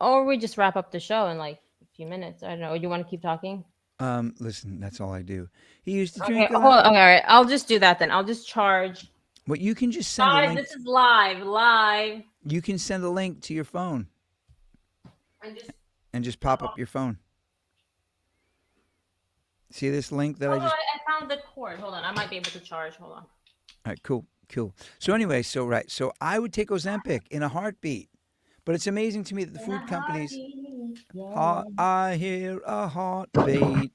Or we just wrap up the show in like a few minutes. I don't know. You want to keep talking? Listen, that's all I do. He used to Okay, drink. hold on. Okay, all right. I'll just do that then. I'll just charge. Well, you can just send a Live. link. This is live. You can send a link to your phone and just pop up your phone. See this link that I just? I found the cord. Hold on. I might be able to charge. Hold on. All right, cool. So anyway, so I would take Ozempic in a heartbeat. But it's amazing to me that the food companies. I hear a heartbeat,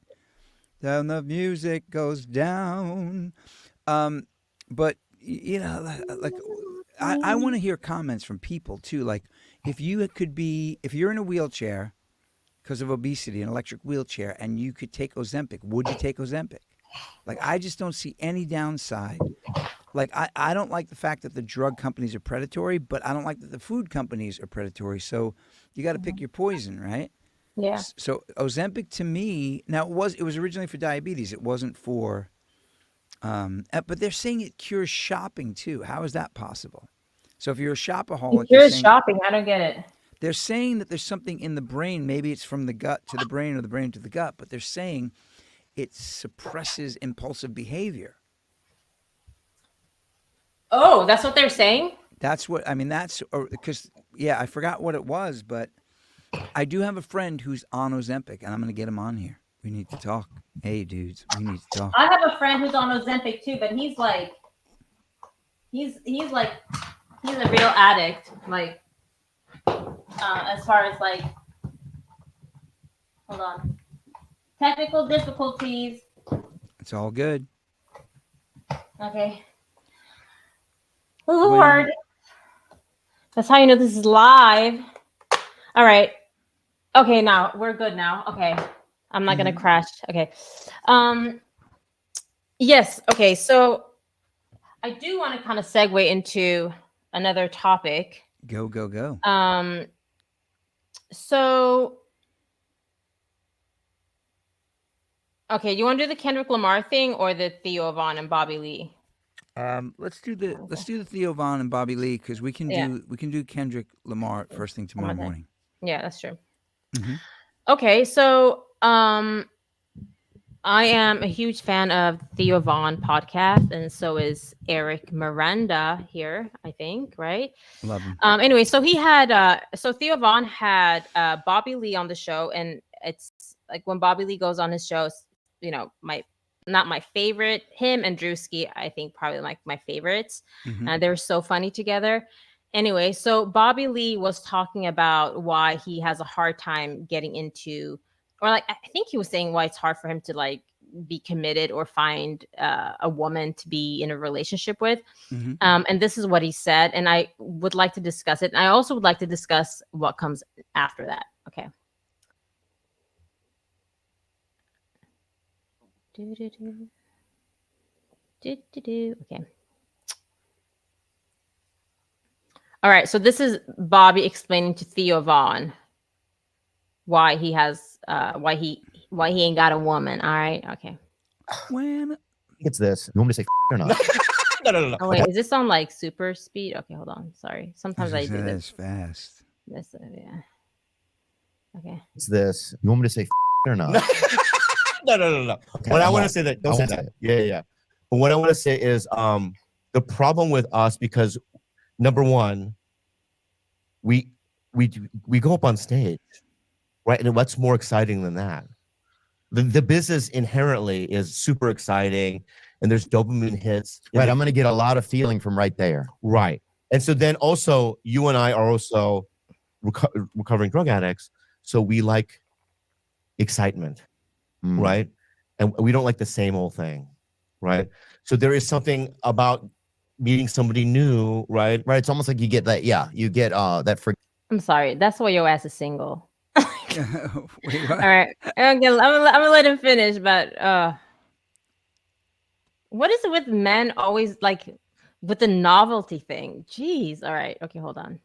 then the music goes down. But you know, like I want to hear comments from people too. Like if you're in a wheelchair because of obesity, an electric wheelchair, and you could take Ozempic, would you take Ozempic? Like I just don't see any downside. Like, I don't like the fact that the drug companies are predatory, but I don't like that the food companies are predatory. So you got to pick your poison, right? Yeah. So Ozempic to me, now it was originally for diabetes. It wasn't for, but they're saying it cures shopping too. How is that possible? So if you're a shopaholic, It cures shopping. I don't get it. They're saying that there's something in the brain. Maybe it's from the gut to the brain or the brain to the gut, but they're saying it suppresses impulsive behavior. Oh, that's what they're saying? That's what, I mean, that's, because, I forgot what it was, but I do have a friend who's on Ozempic, and I'm going to get him on here. We need to talk. Hey, dudes, we need to talk. I have a friend who's on Ozempic too, but he's like, he's a real addict. Like, as far as like, hold on. Technical difficulties. It's all good. Okay. Lord. That's how you know this is live. All right. Okay, now we're good now. Okay. I'm not gonna crash. Okay. Yes, okay, so I do want to kind of segue into another topic. Go. So okay, you want to do the Kendrick Lamar thing or the Theo Von and Bobby Lee? Let's do the Theo Von and Bobby Lee, because we can do Kendrick Lamar first thing tomorrow morning. Yeah, that's true. Mm-hmm. Okay, so I am a huge fan of Theo Von podcast, and so is Eric Miranda here, I think, right? Love him. Anyway, so he had so Theo Von had Bobby Lee on the show, and it's like when Bobby Lee goes on his show, you know, not my favorite. Him and Drewski, I think, probably like my favorites. Mm-hmm. They're so funny together. Anyway, so Bobby Lee was talking about why he has a hard time getting into, or like I think he was saying why it's hard for him to like be committed or find a woman to be in a relationship with. Mm-hmm. And this is what he said, and I would like to discuss it. And I also would like to discuss what comes after that. Okay. Okay. All right. So this is Bobby explaining to Theo Von why he has why he ain't got a woman. All right. Okay. When it's this, you want me to say or not? No. Oh wait, is this on like super speed? Okay, hold on. Sorry. Sometimes I do this. Fast. This yeah. Okay. It's this. You want me to say or not? No. Okay, What I want to say that don't say that. Yeah. But what I want to say is the problem with us, because number one, we go up on stage, right? And what's more exciting than that? The business inherently is super exciting, and there's dopamine hits. Right, I'm gonna get a lot of feeling from right there. Right. And so then also you and I are also recovering drug addicts, so we like excitement, right? And we don't like the same old thing, right? So there is something about meeting somebody new, right? Right. It's almost like you get that. Yeah, you get that. I'm sorry. That's why your ass is single. Wait, what? All right. I'm gonna let him finish, but what is it with men always like with the novelty thing? Jeez. All right. Okay, hold on.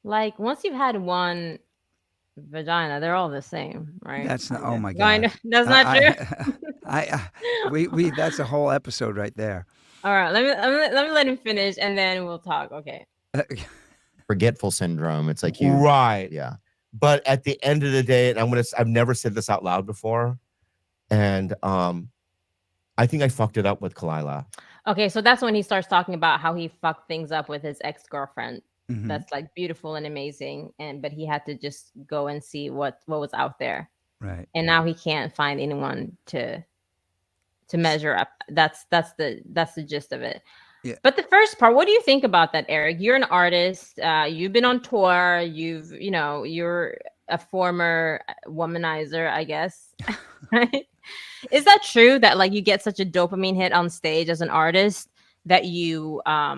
Like once you've had one vagina, they're all the same, right? That's not. Oh my Kind God. of. That's not true. We. That's a whole episode right there. All right. Let me let him finish, and then we'll talk. Okay. Forgetful syndrome. It's like you. Right. Yeah. But at the end of the day, and I've never said this out loud before, and I think I fucked it up with Kalila. Okay, so that's when he starts talking about how he fucked things up with his ex-girlfriend. Mhm. That's like beautiful and amazing, but he had to just go and see what was out there, Right. and now he can't find anyone to measure up. That's the gist of it. Yeah. But the first part, what do you think about that, Eric? You're an artist. You've been on tour. You're a former womanizer, I guess. Right? Is that true that like you get such a dopamine hit on stage as an artist that you I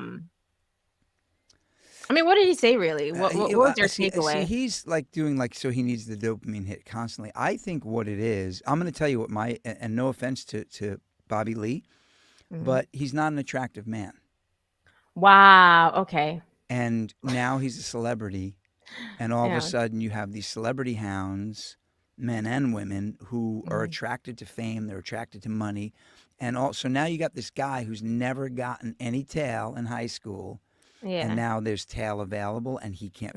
mean, what did he say really? What was your takeaway? See, he's like doing like, so he needs the dopamine hit constantly. I think what it is, I'm going to tell you what and no offense to Bobby Lee, Mhm. but he's not an attractive man. Wow. Okay. And now he's a celebrity. And all of Yeah. a sudden you have these celebrity hounds, men and women, who are attracted to fame. They're attracted to money. And also now you got this guy who's never gotten any tail in high school. Yeah. And now there's tail available, and he can't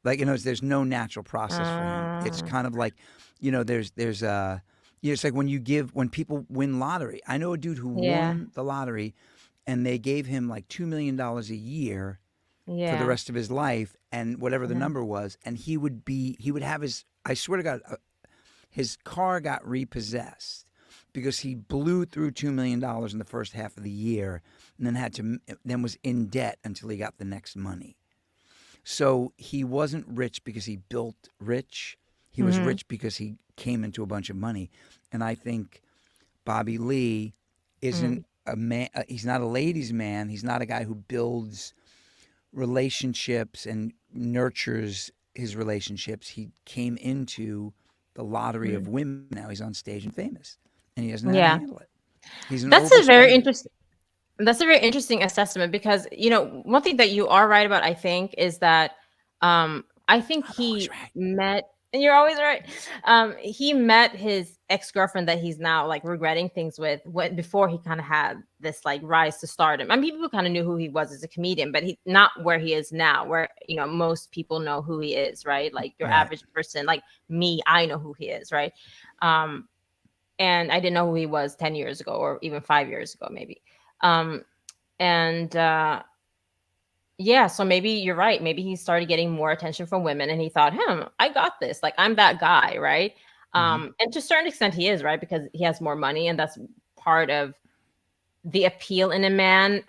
like, there's no natural process for him. It's kind of like, there's it's like when people win lottery. I know a dude who won the lottery, and they gave him like $2 million a year for the rest of his life, and whatever the number was, and he would have I swear to God, his car got repossessed because he blew through $2 million in the first half of the year, and then was in debt until he got the next money. So he wasn't rich because he built rich. He was rich because he came into a bunch of money. And I think Bobby Lee isn't a man. He's not a ladies' man. He's not a guy who builds relationships and nurtures his relationships. He came into the lottery of women. Now he's on stage and famous, and he doesn't know how to handle it. That's a very interesting assessment, because one thing that you are right about, I think, is that I think he met, and you're always right. He met his ex-girlfriend that he's now like regretting things with before he kind of had this like rise to stardom. I mean, people kind of knew who he was as a comedian, but he not where he is now, where most people know who he is, right? Like your average person, like me, I know who he is, right? And I didn't know who he was 10 years ago, or even 5 years ago, maybe. So maybe you're right. Maybe he started getting more attention from women, and he thought, I got this. Like, I'm that guy, right? And to a certain extent he is, right? Because he has more money, and that's part of the appeal in a man.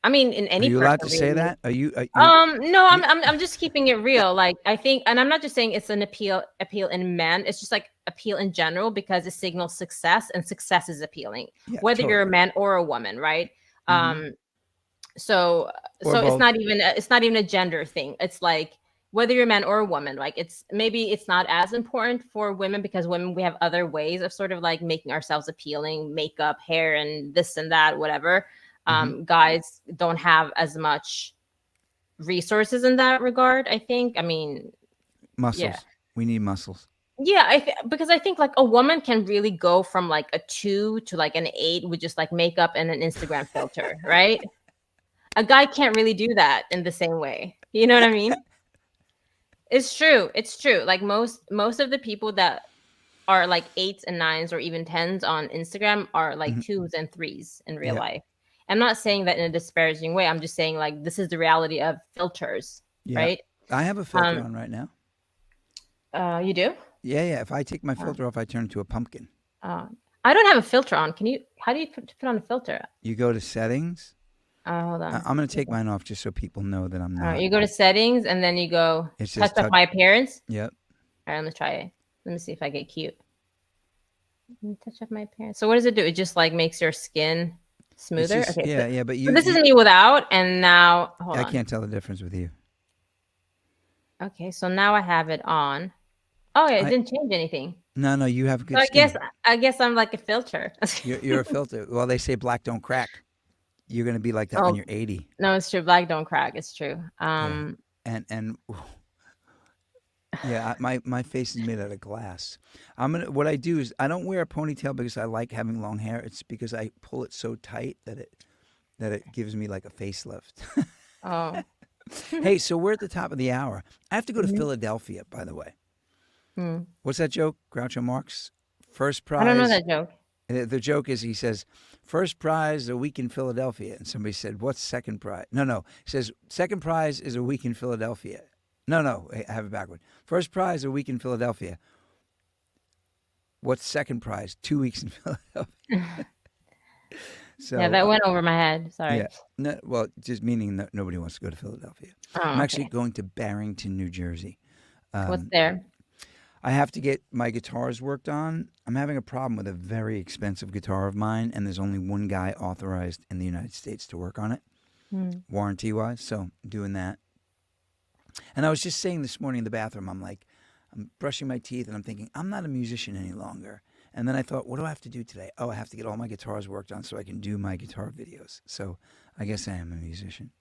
I mean, in any Are you person, allowed to say really. that? Are you No, I'm just keeping it real. Like, I think, and I'm not just saying it's an appeal in men. It's just like appeal in general, because it signals success, and success is appealing, whether you're a man or a woman, right? So it's not even a gender thing. It's like whether you're a man or a woman, like it's not as important for women, because women, we have other ways of sort of like making ourselves appealing, makeup, hair, and this and that, whatever. Guys don't have as much resources in that regard, I think. I mean, muscles? Yeah. We need muscles. Yeah, because I think like a woman can really go from like a 2 to like an 8 with just like makeup and an Instagram filter, right? A guy can't really do that in the same way. You know what I mean? It's true. Like most of the people that are like 8s and 9s or even 10s on Instagram are like 2s and 3s in real life. I'm not saying that in a disparaging way. I'm just saying like this is the reality of filters, right? I have a filter on right now. You do? Yeah. If I take my filter off, I turn into a pumpkin. I don't have a filter on. How do you put on a filter? You go to settings, Hold on. I'm gonna take mine off just so people know that I'm All not. right, you go to settings and then you go It says touch up my appearance. Yep. All right, let me try it. Let me see if I get cute. Touch up my appearance. So what does it do? It just like makes your skin smoother. Just, Okay. yeah, yeah. But you. So this is me without, and now hold I on. can't tell the difference with you. Okay, so now I have it on. Oh yeah, it didn't change anything. No, you have good So skin. I guess I'm like a filter. You're a filter. Well, they say black don't crack. You're gonna be like that when you're 80. No, it's true. Black don't crack. It's true. Yeah. And yeah, my face is made out of glass. What I do is I don't wear a ponytail because I like having long hair. It's because I pull it so tight that it gives me like a facelift. Oh. Hey, so we're at the top of the hour. I have to go to Philadelphia, by the way. What's that joke? Groucho Marx? First prize. I don't know that joke. The joke is he says, first prize a week in Philadelphia. And somebody said, what's second prize? No. He says, second prize is a week in Philadelphia. No, I have it backward. First prize a week in Philadelphia. What's second prize? 2 weeks in Philadelphia. So, yeah, that went over my head. Sorry. Yeah. No, well, just meaning that nobody wants to go to Philadelphia. I'm actually going to Barrington, New Jersey. What's there? I have to get my guitars worked on. I'm having a problem with a very expensive guitar of mine, and there's only one guy authorized in the United States to work on it, warranty-wise, so doing that. And I was just saying this morning in the bathroom, I'm brushing my teeth, and I'm thinking, I'm not a musician any longer. And then I thought, what do I have to do today? Oh, I have to get all my guitars worked on so I can do my guitar videos. So I guess I am a musician.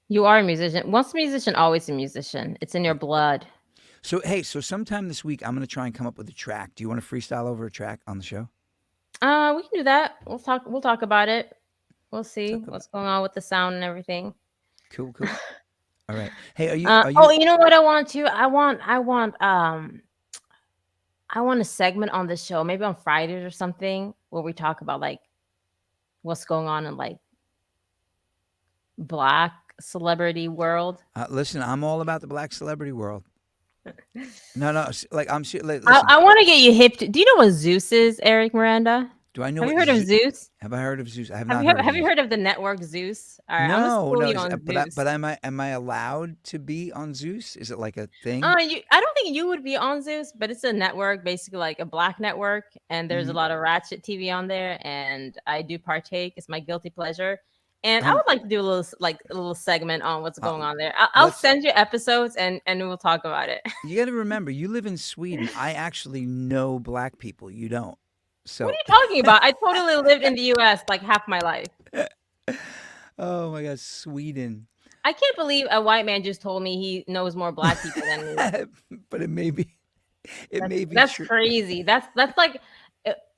You are a musician. Once a musician, always a musician. It's in your blood. So, hey, sometime this week, I'm going to try and come up with a track. Do you want to freestyle over a track on the show? We can do that. We'll talk about it. We'll see what's going on with the sound and everything. Cool. All right. Hey, are you? Oh, you know what I want to? I want a segment on this show, maybe on Fridays or something, where we talk about like what's going on in like Black celebrity world. Listen, I'm all about the Black celebrity world. No, like I'm sure. Listen, I want to get you hip. Do you know what Zeus is, Eric Miranda? Do I know? Have you heard of Zeus? Have I heard of Zeus? I have not. Not Have you heard of the network Zeus? All right, no. Zeus. But am I allowed to be on Zeus? Is it like a thing? I don't think you would be on Zeus, but it's a network, basically like a Black network, and there's a lot of ratchet TV on there, and I do partake. It's my guilty pleasure. And I would like to do a little segment on what's going on there. I'll send you episodes and we'll talk about it. You got to remember, you live in Sweden. I actually know Black people. You don't. So what are you talking about? I totally lived in the U.S. like half my life. Oh my God, Sweden! I can't believe a white man just told me he knows more Black people than me. But it may be. That's true. Crazy. That's like.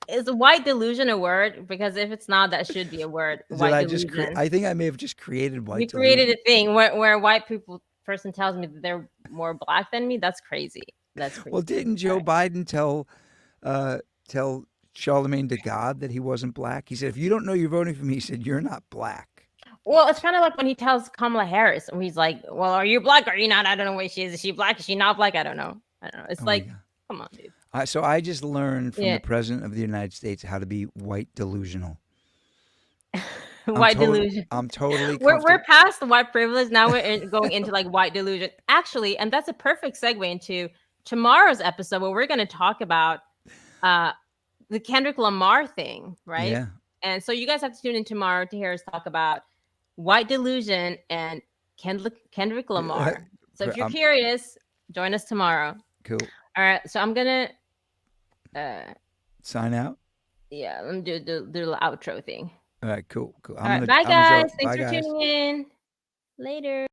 Is white delusion a word? Because if it's not, that should be a word. I think I may have just created white. You created a thing where a white person tells me that they're more Black than me. That's crazy. That's crazy. Well, didn't Joe Biden tell Charlemagne de God that he wasn't Black? He said, "If you don't know you're voting for me," he said, "you're not Black." Well, it's kind of like when he tells Kamala Harris, and he's like, "Well, are you Black or are you not? I don't know what she is. Is she Black? Is she not Black? I don't know. It's like, come on, dude." So I just learned from the President of the United States how to be white delusional. Delusion. I'm totally. We're past the white privilege. Now we're going into like white delusion. Actually, and that's a perfect segue into tomorrow's episode where we're going to talk about the Kendrick Lamar thing, right? Yeah. And so you guys have to tune in tomorrow to hear us talk about white delusion and Kendrick Lamar. So if you're curious, join us tomorrow. Cool. All right. So I'm gonna sign out. Yeah, let me do the little outro thing. All right, cool. All right, bye guys. Thanks for tuning in. Later.